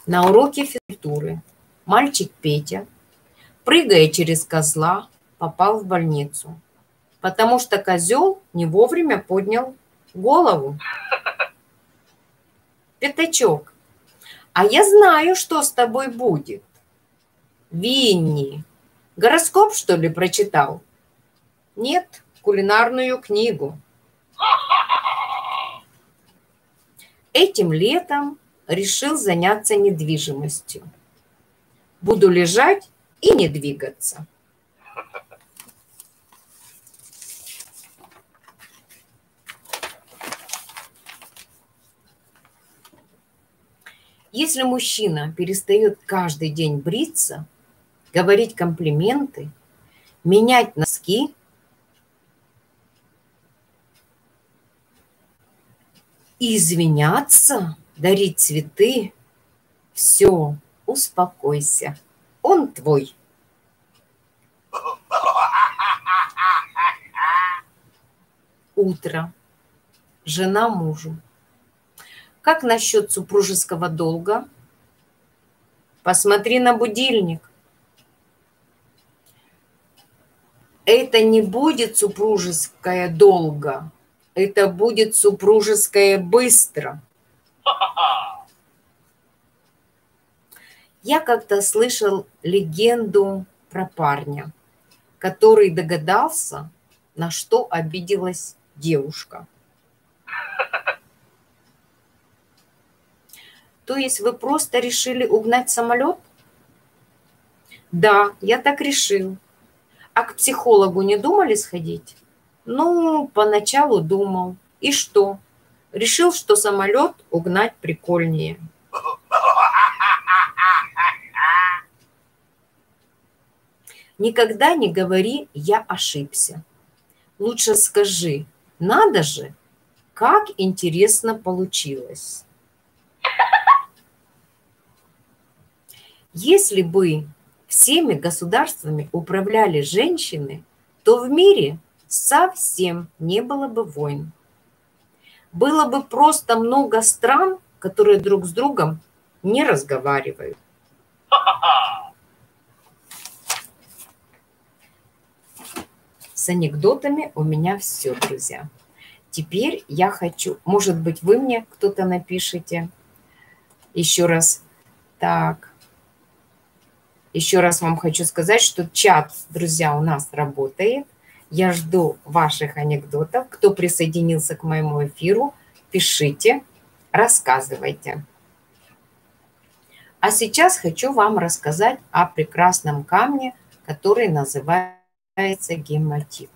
На уроке физкультуры мальчик Петя, прыгая через козла, попал в больницу, потому что козел не вовремя поднял голову. Пятачок, а я знаю, что с тобой будет. Винни, гороскоп, что ли, прочитал? Нет, кулинарную книгу. Этим летом решил заняться недвижимостью. Буду лежать и не двигаться. Если мужчина перестает каждый день бриться, говорить комплименты, менять носки, извиняться, дарить цветы, все, успокойся, он твой. Утро. Жена мужу. Как насчет супружеского долга? Посмотри на будильник. Это не будет супружеское долго. Это будет супружеское быстро. Я как-то слышал легенду про парня, который догадался, на что обиделась девушка. То есть вы просто решили угнать самолет? Да, я так решил. А к психологу не думали сходить? Ну, поначалу думал. И что? Решил, что самолет угнать прикольнее. Никогда не говори «я ошибся». Лучше скажи «надо же, как интересно получилось». Если бы всеми государствами управляли женщины, то в мире совсем не было бы войн. Было бы просто много стран, которые друг с другом не разговаривают. С анекдотами у меня все, друзья. Теперь я хочу, может быть, вы мне кто-то напишите еще раз. Так, еще раз вам хочу сказать, что чат, друзья, у нас работает. Я жду ваших анекдотов. Кто присоединился к моему эфиру, пишите, рассказывайте. А сейчас хочу вам рассказать о прекрасном камне, который называется гематит.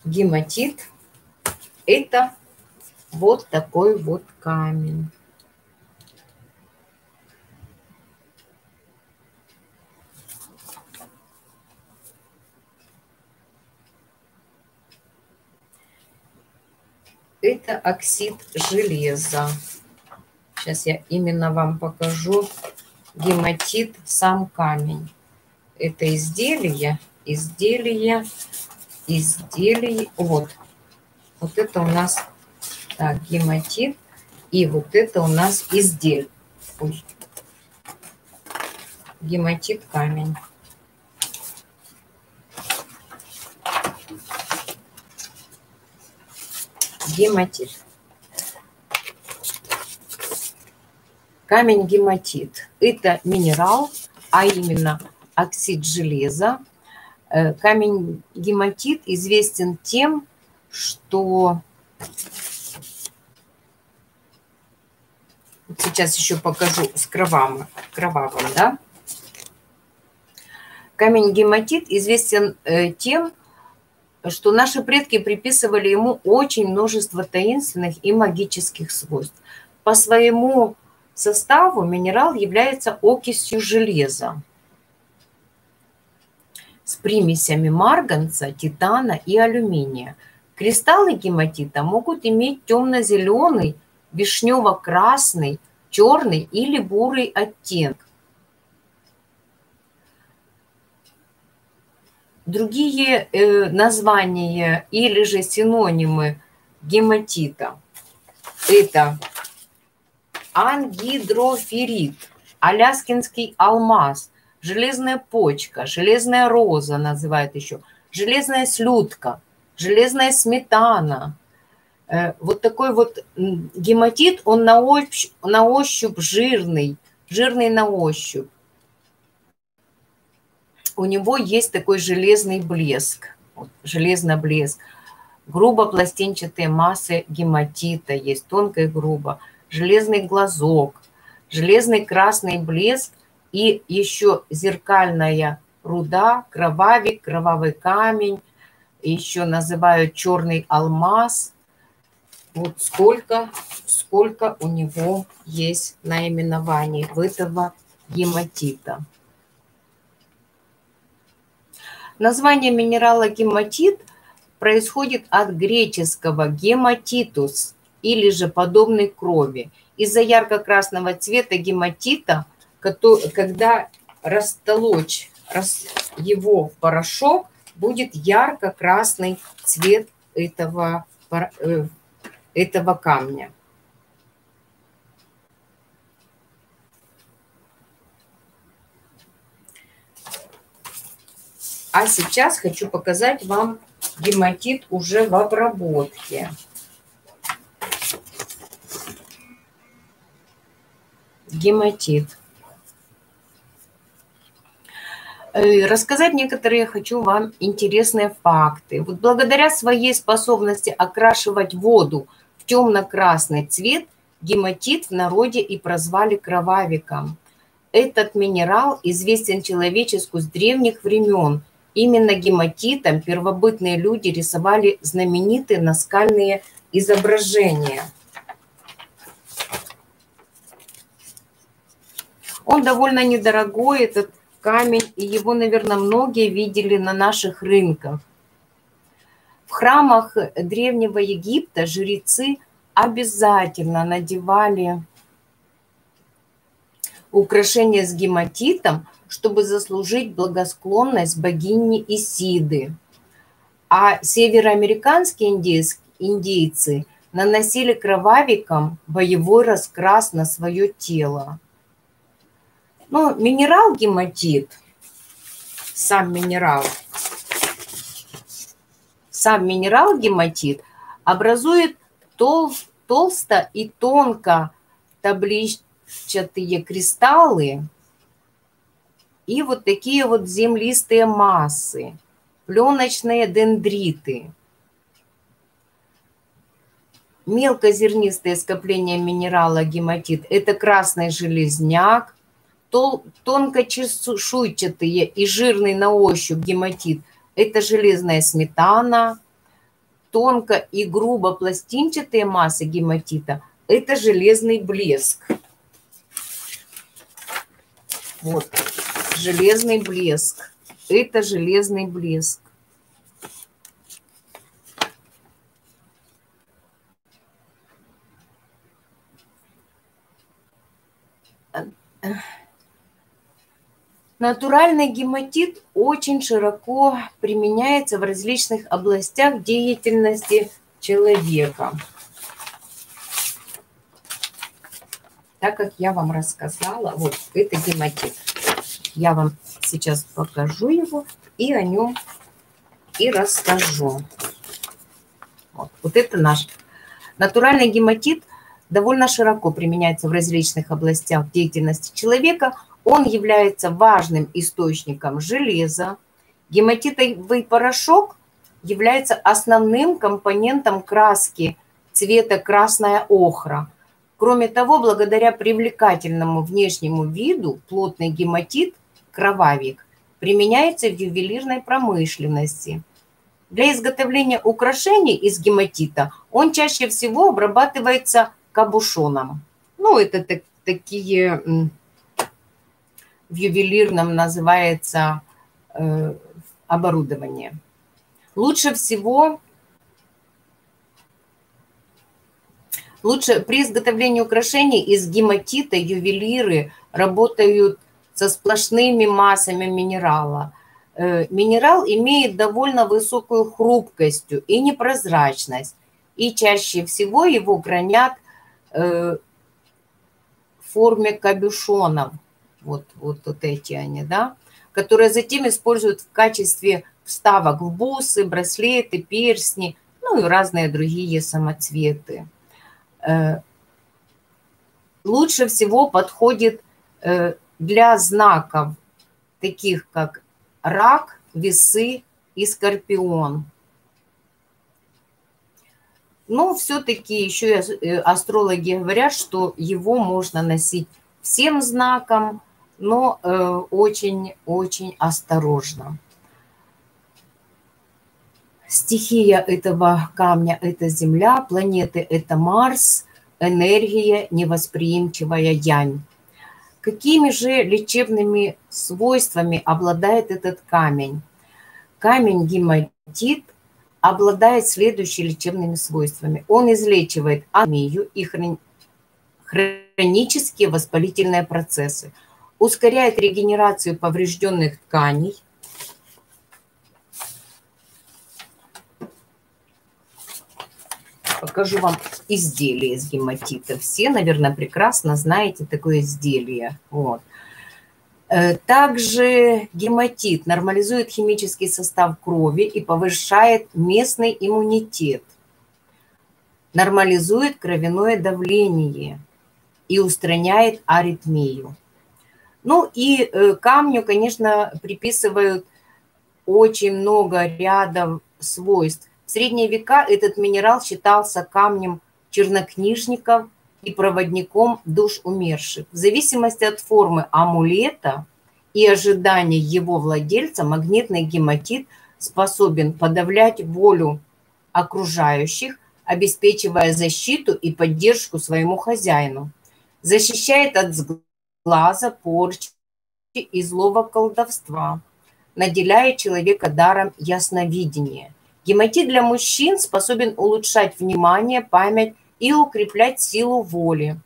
Гематит – это вот такой вот камень. Это оксид железа. Сейчас я именно вам покажу гематит, сам камень. Это изделие. Вот. Вот это у нас так, гематит. И вот это у нас изделие. Ой. Гематит камень. Гематит. Камень гематит – это минерал, а именно оксид железа. Камень гематит известен тем, что... Сейчас еще покажу с кровавым, да? Камень гематит известен тем, что наши предки приписывали ему очень множество таинственных и магических свойств. По своему составу минерал является окисью железа с примесями марганца, титана и алюминия. Кристаллы гематита могут иметь темно-зеленый, вишнево-красный, черный или бурый оттенок. Другие названия или же синонимы гематита – это ангидроферрит, аляскинский алмаз, железная почка, железная роза называют еще, железная слюдка, железная сметана. Вот такой вот гематит, он на ощупь жирный на ощупь. У него есть такой железный блеск, железный блеск. Грубо-пластинчатые массы гематита есть, тонко и грубо. Железный глазок, железный красный блеск и еще зеркальная руда, кровавик, кровавый камень, еще называют черный алмаз. Вот сколько у него есть наименований в этого гематита. Название минерала гематит происходит от греческого гематитус или же подобной крови. Из-за ярко-красного цвета гематита, когда растолочь его в порошок, будет ярко-красный цвет этого камня. А сейчас хочу показать вам гематит уже в обработке. Гематит. Рассказать некоторые хочу вам интересные факты. Вот благодаря своей способности окрашивать воду в темно-красный цвет, гематит в народе и прозвали кровавиком. Этот минерал известен человечеству с древних времен. Именно гематитом первобытные люди рисовали знаменитые наскальные изображения. Он довольно недорогой, этот камень, и его, наверное, многие видели на наших рынках. В храмах Древнего Египта жрецы обязательно надевали украшения с гематитом, чтобы заслужить благосклонность богини Исиды. А североамериканские индейцы наносили кровавиком боевой раскрас на свое тело. Ну, минерал гематит, сам минерал гематит образует толсто и тонко табличатые кристаллы и вот такие вот землистые массы, пленочные дендриты. Мелкозернистые скопления минерала гематит – это красный железняк, тонкочешуйчатые и жирный на ощупь гематит – это железная сметана, тонко и грубо пластинчатые массы гематита – это железный блеск. Вот, железный блеск – это железный блеск. Натуральный гематит очень широко применяется в различных областях деятельности человека. Так как я вам рассказала, вот это гематит. Я вам сейчас покажу его и о нем и расскажу. Вот это наш натуральный гематит. Довольно широко применяется в различных областях деятельности человека. Он является важным источником железа. Гематитовый порошок является основным компонентом краски цвета красная охра. Кроме того, благодаря привлекательному внешнему виду плотный гематит, кровавик, применяется в ювелирной промышленности. Для изготовления украшений из гематита он чаще всего обрабатывается кабушоном. Ну, это такие... В ювелирном называется оборудование. Лучше при изготовлении украшений из гематита ювелиры работают со сплошными массами минерала. Минерал имеет довольно высокую хрупкость и непрозрачность, и чаще всего его хранят в форме кабюшонов. Вот эти они, да, которые затем используют в качестве вставок в бусы, браслеты, перстни, ну и разные другие самоцветы. Лучше всего подходит для знаков, таких как рак, весы и скорпион. Но все-таки еще астрологи говорят, что его можно носить всем знаком, но очень-очень осторожно. Стихия этого камня – это Земля, планеты – это Марс, энергия невосприимчивая Янь. Какими же лечебными свойствами обладает этот камень? Камень гематит обладает следующими лечебными свойствами. Он излечивает анемию и хронические воспалительные процессы, ускоряет регенерацию поврежденных тканей, покажу вам изделие из гематита. Все, наверное, прекрасно знаете такое изделие. Вот. Также гематит нормализует химический состав крови и повышает местный иммунитет, нормализует кровяное давление и устраняет аритмию. Ну и камню, конечно, приписывают очень много рядов свойств. В средние века этот минерал считался камнем чернокнижников и проводником душ умерших. В зависимости от формы амулета и ожидания его владельца, магнитный гематит способен подавлять волю окружающих, обеспечивая защиту и поддержку своему хозяину. Защищает от сглаза, порчи и злого колдовства. Наделяет человека даром ясновидения. Гематит для мужчин способен улучшать внимание, память и укреплять силу воли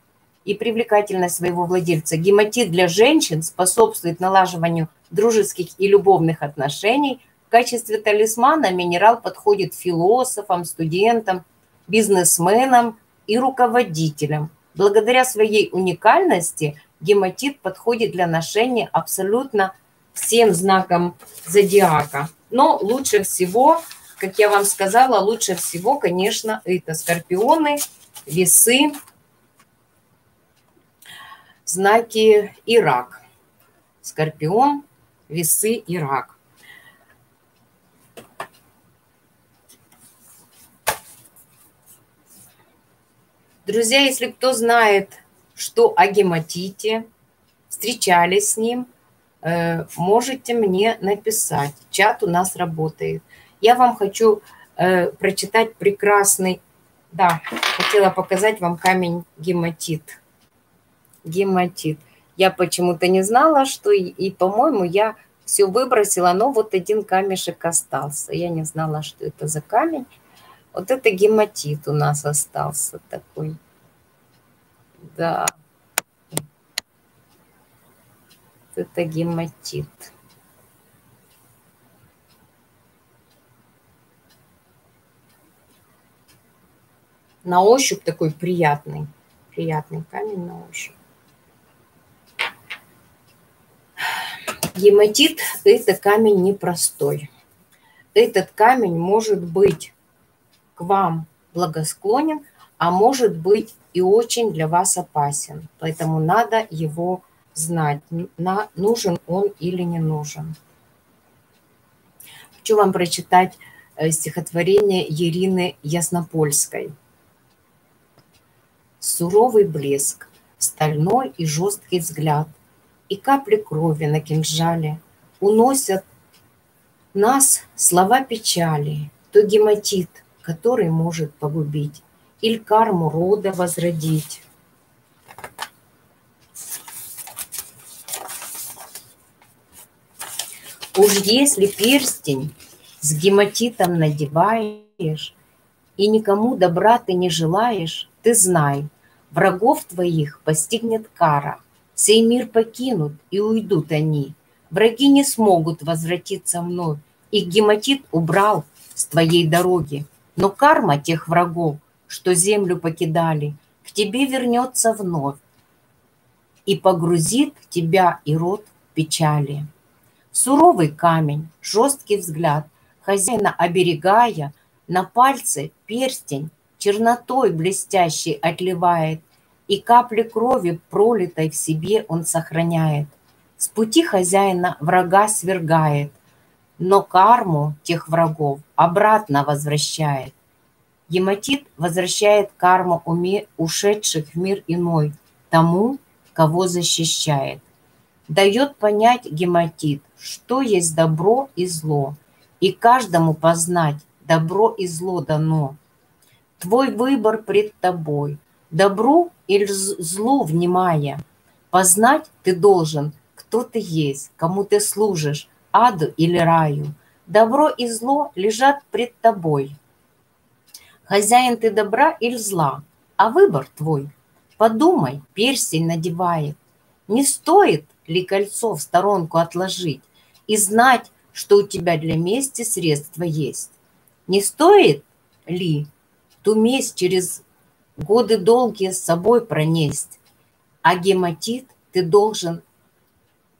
и привлекательность своего владельца. Гематит для женщин способствует налаживанию дружеских и любовных отношений. В качестве талисмана минерал подходит философам, студентам, бизнесменам и руководителям. Благодаря своей уникальности гематит подходит для ношения абсолютно всем знакам зодиака. Но лучше всего, как я вам сказала, лучше всего, конечно, это скорпионы, весы, знаки и рак. Скорпион, весы и рак. Друзья, если кто знает, что о гематите, встречались с ним, можете мне написать. Чат у нас работает. Я вам хочу прочитать прекрасный... Да, хотела показать вам камень гематит. Гематит. Я почему-то не знала, что... И по-моему, я все выбросила, но вот один камешек остался. Я не знала, что это за камень. Вот это гематит у нас остался такой. Да. Это гематит. На ощупь такой приятный камень на ощупь. Гематит – это камень непростой. Этот камень может быть к вам благосклонен, а может быть и очень для вас опасен. Поэтому надо его знать, нужен он или не нужен. Хочу вам прочитать стихотворение Ирины Яснопольской. Суровый блеск, стальной и жесткий взгляд, и капли крови на кинжале уносят нас слова печали, то гематит, который может погубить, или карму рода возродить. Уж если перстень с гематитом надеваешь, и никому добра ты не желаешь, ты знай, врагов твоих постигнет кара, сей мир покинут и уйдут они. Враги не смогут возвратиться вновь, их гематит убрал с твоей дороги. Но карма тех врагов, что землю покидали, к тебе вернется вновь и погрузит тебя и род в печали. Суровый камень, жесткий взгляд, хозяина оберегая, на пальце перстень чернотой блестящей отливает, и капли крови, пролитой в себе, он сохраняет. С пути хозяина врага свергает, но карму тех врагов обратно возвращает. Гематит возвращает карму ушедших в мир иной тому, кого защищает. Дает понять гематит, что есть добро и зло, и каждому познать добро и зло дано. Твой выбор пред тобой, добру или злу внимая. Познать ты должен, кто ты есть, кому ты служишь, аду или раю. Добро и зло лежат пред тобой. Хозяин ты добра или зла, а выбор твой. Подумай, перстень надевает. Не стоит ли кольцо в сторонку отложить и знать, что у тебя для мести средства есть? Не стоит ли ту месть через годы долгие с собой пронесть? А гематит ты должен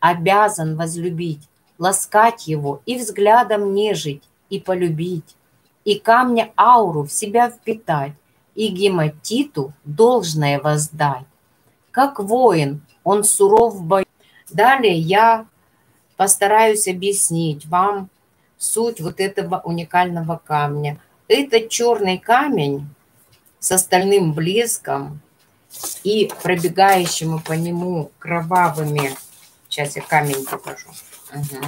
обязан возлюбить, ласкать его и взглядом нежить, и полюбить, и камня ауру в себя впитать, и гематиту должное воздать. Как воин, он суров в бою. Далее я постараюсь объяснить вам суть вот этого уникального камня. Это черный камень с остальным блеском и пробегающими по нему кровавыми. Сейчас я камень покажу. Угу.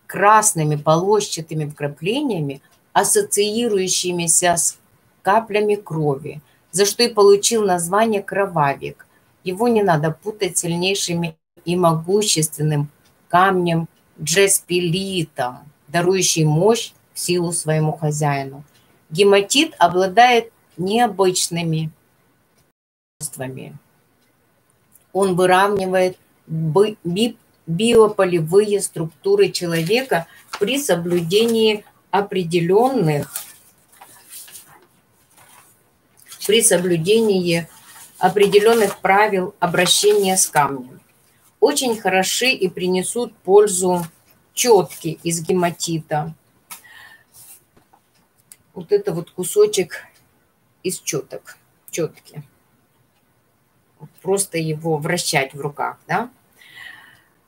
Красными полосчатыми вкраплениями, ассоциирующимися с каплями крови, за что и получил название кровавик. Его не надо путать с сильнейшим и могущественным камнем джеспилитом, дарующий мощь в силу своему хозяину. Гематит обладает необычными свойствами. Он выравнивает биополевые структуры человека при соблюдении определенных правил обращения с камнем. Очень хороши и принесут пользу четки из гематита. Вот это вот кусочек из четки. Просто его вращать в руках, да?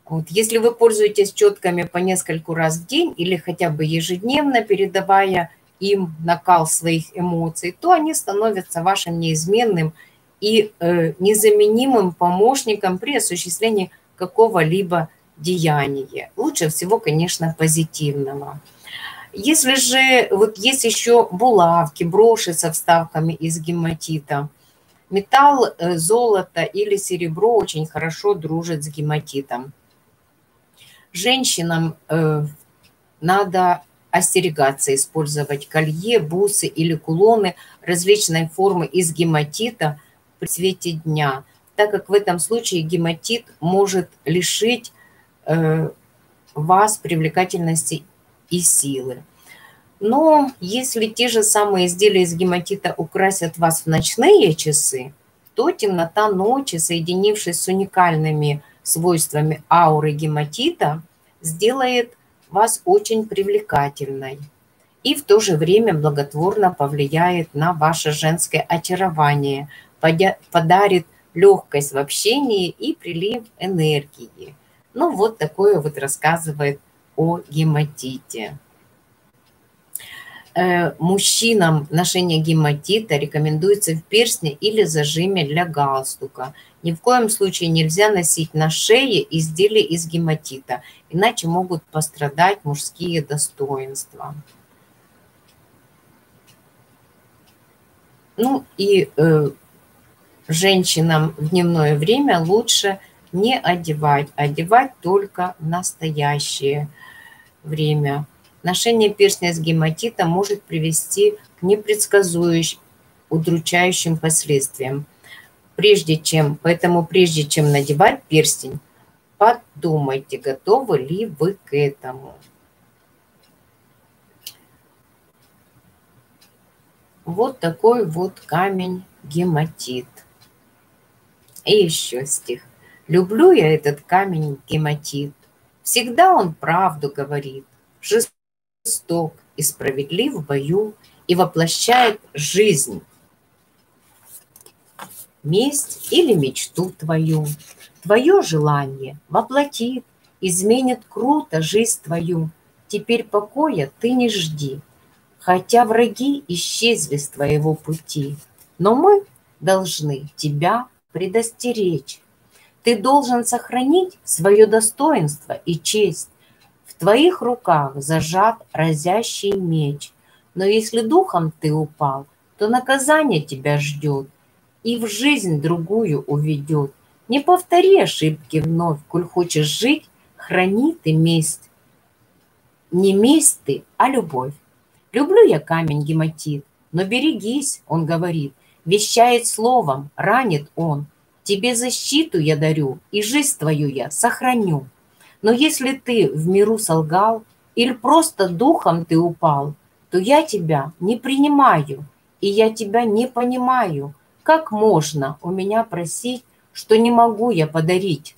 Вот. Если вы пользуетесь четками по нескольку раз в день или хотя бы ежедневно, передавая им накал своих эмоций, то они становятся вашим неизменным и незаменимым помощником при осуществлении какого-либо деяния. Лучше всего, конечно, позитивного. Если же вот есть еще булавки, броши со вставками из гематита, металл, золото или серебро очень хорошо дружат с гематитом. Женщинам надо остерегаться использовать колье, бусы или кулоны различной формы из гематита при свете дня, так как в этом случае гематит может лишить вас привлекательности и силы. Но если те же самые изделия из гематита украсят вас в ночные часы, то темнота ночи, соединившись с уникальными свойствами ауры гематита, сделает вас очень привлекательной и в то же время благотворно повлияет на ваше женское очарование, подарит легкость в общении и прилив энергии. Ну, вот такое вот рассказывает о гематите. Мужчинам ношение гематита рекомендуется в перстне или зажиме для галстука. Ни в коем случае нельзя носить на шее изделия из гематита, иначе могут пострадать мужские достоинства. Ну и женщинам в дневное время лучше не одевать, одевать только в настоящее время. Ношение перстня с гематита может привести к непредсказуемым, удручающим последствиям. Поэтому прежде чем надевать перстень, подумайте, готовы ли вы к этому. Вот такой вот камень гематит. И еще стих. Люблю я этот камень гематит. Всегда он правду говорит. Жесток и справедлив в бою и воплощает жизнь. Месть или мечту твою, твое желание воплотит, изменит круто жизнь твою. Теперь покоя ты не жди, хотя враги исчезли с твоего пути. Но мы должны тебя предостеречь. Ты должен сохранить свое достоинство и честь. В твоих руках зажат разящий меч. Но если духом ты упал, то наказание тебя ждет и в жизнь другую уведет. Не повтори ошибки вновь, коль хочешь жить, храни ты месть. Не месть ты, а любовь. Люблю я камень гематит, но берегись, он говорит, вещает словом, ранит он. Тебе защиту я дарю, и жизнь твою я сохраню. Но если ты в миру солгал, или просто духом ты упал, то я тебя не принимаю, и я тебя не понимаю. Как можно у меня просить, что не могу я подарить?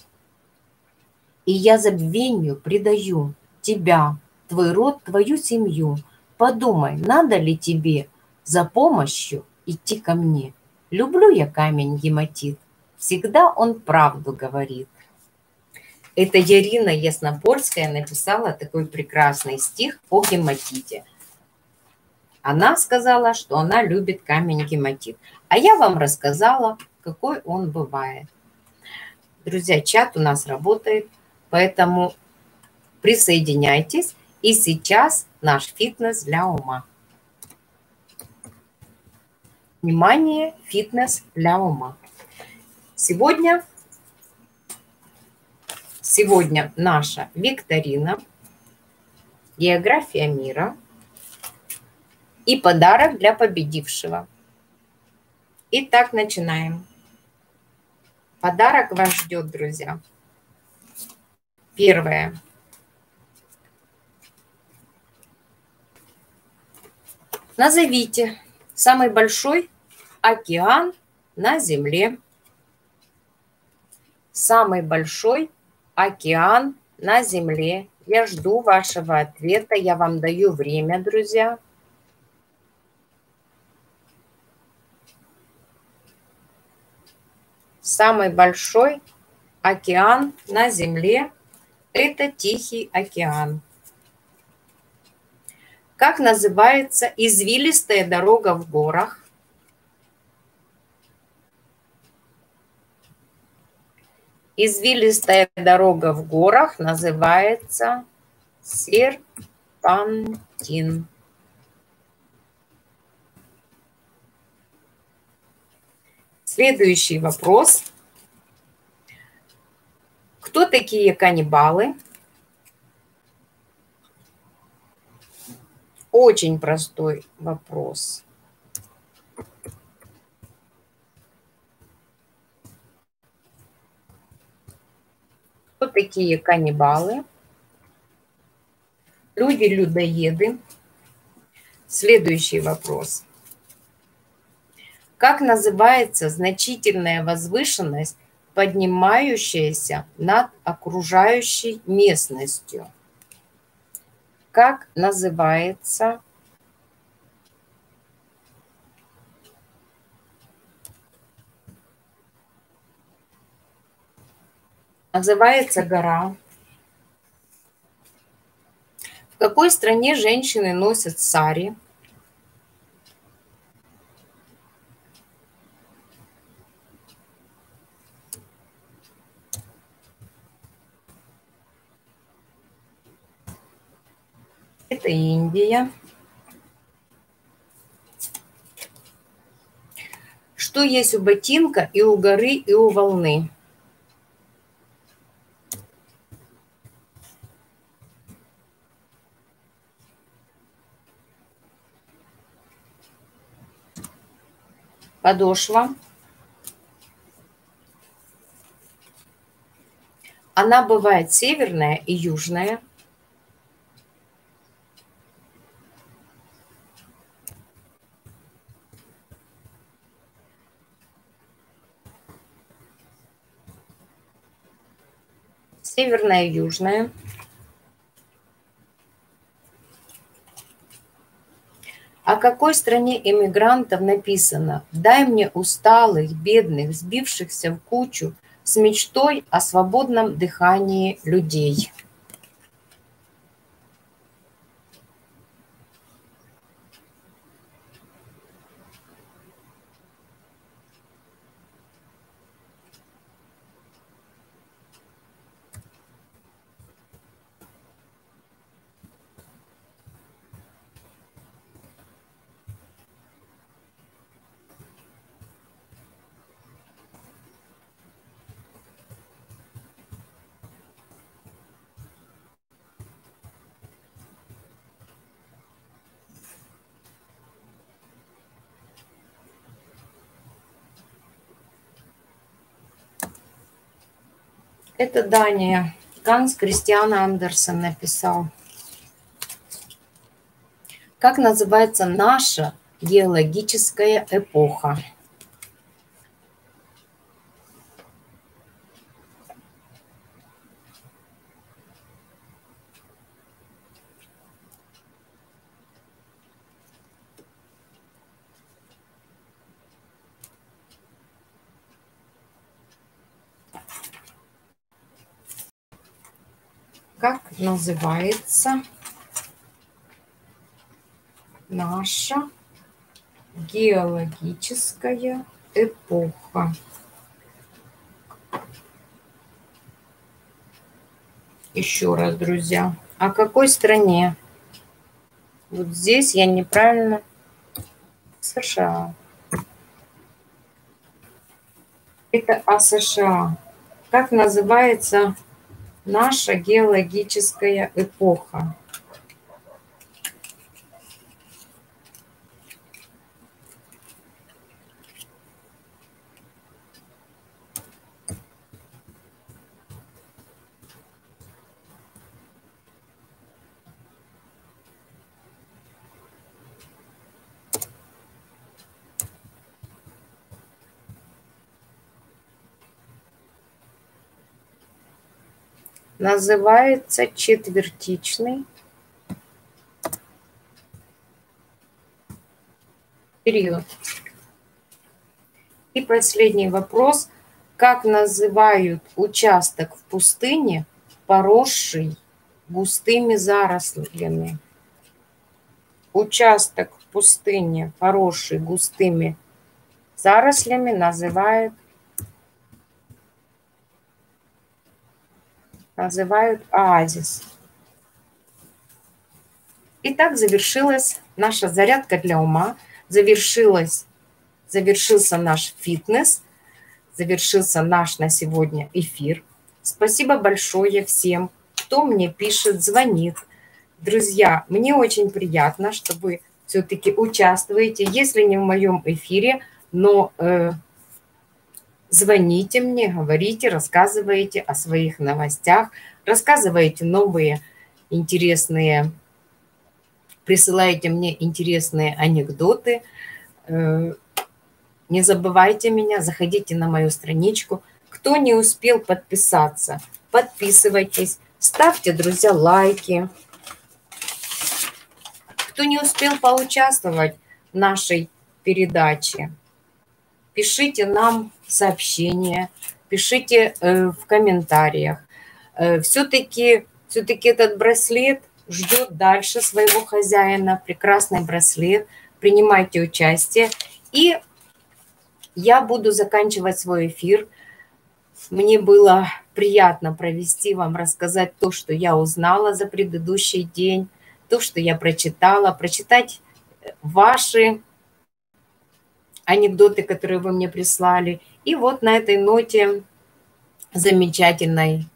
И я забвению предаю тебя, твой род, твою семью. Подумай, надо ли тебе за помощью идти ко мне? Люблю я камень гематит, всегда он правду говорит. Это Ярина Яснопольская написала такой прекрасный стих о гематите. Она сказала, что она любит камень гематит. А я вам рассказала, какой он бывает. Друзья, чат у нас работает, поэтому присоединяйтесь. И сейчас наш фитнес для ума. Внимание, фитнес для ума. Сегодня наша викторина, география мира и подарок для победившего. Итак, начинаем. Подарок вас ждет, друзья. Первое. Назовите самый большой океан на Земле. Самый большой океан на Земле. Я жду вашего ответа. Я вам даю время, друзья. Самый большой океан на Земле – это Тихий океан. Как называется извилистая дорога в горах? Извилистая дорога в горах называется серпантин. Следующий вопрос. Кто такие каннибалы? Очень простой вопрос. Кто такие каннибалы? Люди-людоеды. Следующий вопрос. Как называется значительная возвышенность, поднимающаяся над окружающей местностью? Как называется гора? В какой стране женщины носят сари? Это Индия. Что есть у ботинка и у горы, и у волны? Подошва. Она бывает северная и южная. Северная и южная. О какой стране эмигрантов написано: «Дай мне усталых, бедных, сбившихся в кучу, с мечтой о свободном дыхании людей»? Это Дания. Ганс Кристиан Андерсен написал. Как называется наша геологическая эпоха? называется наша геологическая эпоха? Еще раз, друзья. О какой стране? Вот здесь я неправильно. США. Это о США. Как называется наша геологическая эпоха? Называется четвертичный период. И последний вопрос. Как называют участок в пустыне, поросший густыми зарослями? Участок в пустыне, поросший густыми зарослями, называют оазис. Итак, завершилась наша зарядка для ума, завершился наш фитнес, завершился наш на сегодня эфир. Спасибо большое всем, кто мне пишет, звонит. Друзья, мне очень приятно, что вы все-таки участвуете, если не в моем эфире, но звоните мне, говорите, рассказывайте о своих новостях, рассказывайте новые интересные, присылайте мне интересные анекдоты. Не забывайте меня, заходите на мою страничку. Кто не успел подписаться, подписывайтесь, ставьте, друзья, лайки. Кто не успел поучаствовать в нашей передаче, пишите нам сообщения, пишите в комментариях. Все-таки этот браслет ждет дальше своего хозяина. Прекрасный браслет. Принимайте участие. И я буду заканчивать свой эфир. Мне было приятно провести вам, рассказать то, что я узнала за предыдущий день, то, что я прочитала, прочитать ваши анекдоты, которые вы мне прислали. И вот на этой ноте замечательной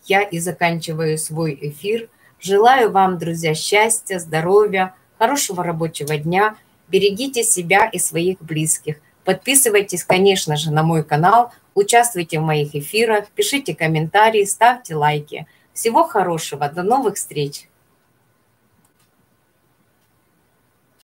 я и заканчиваю свой эфир. Желаю вам, друзья, счастья, здоровья, хорошего рабочего дня. Берегите себя и своих близких. Подписывайтесь, конечно же, на мой канал, участвуйте в моих эфирах, пишите комментарии, ставьте лайки. Всего хорошего, до новых встреч!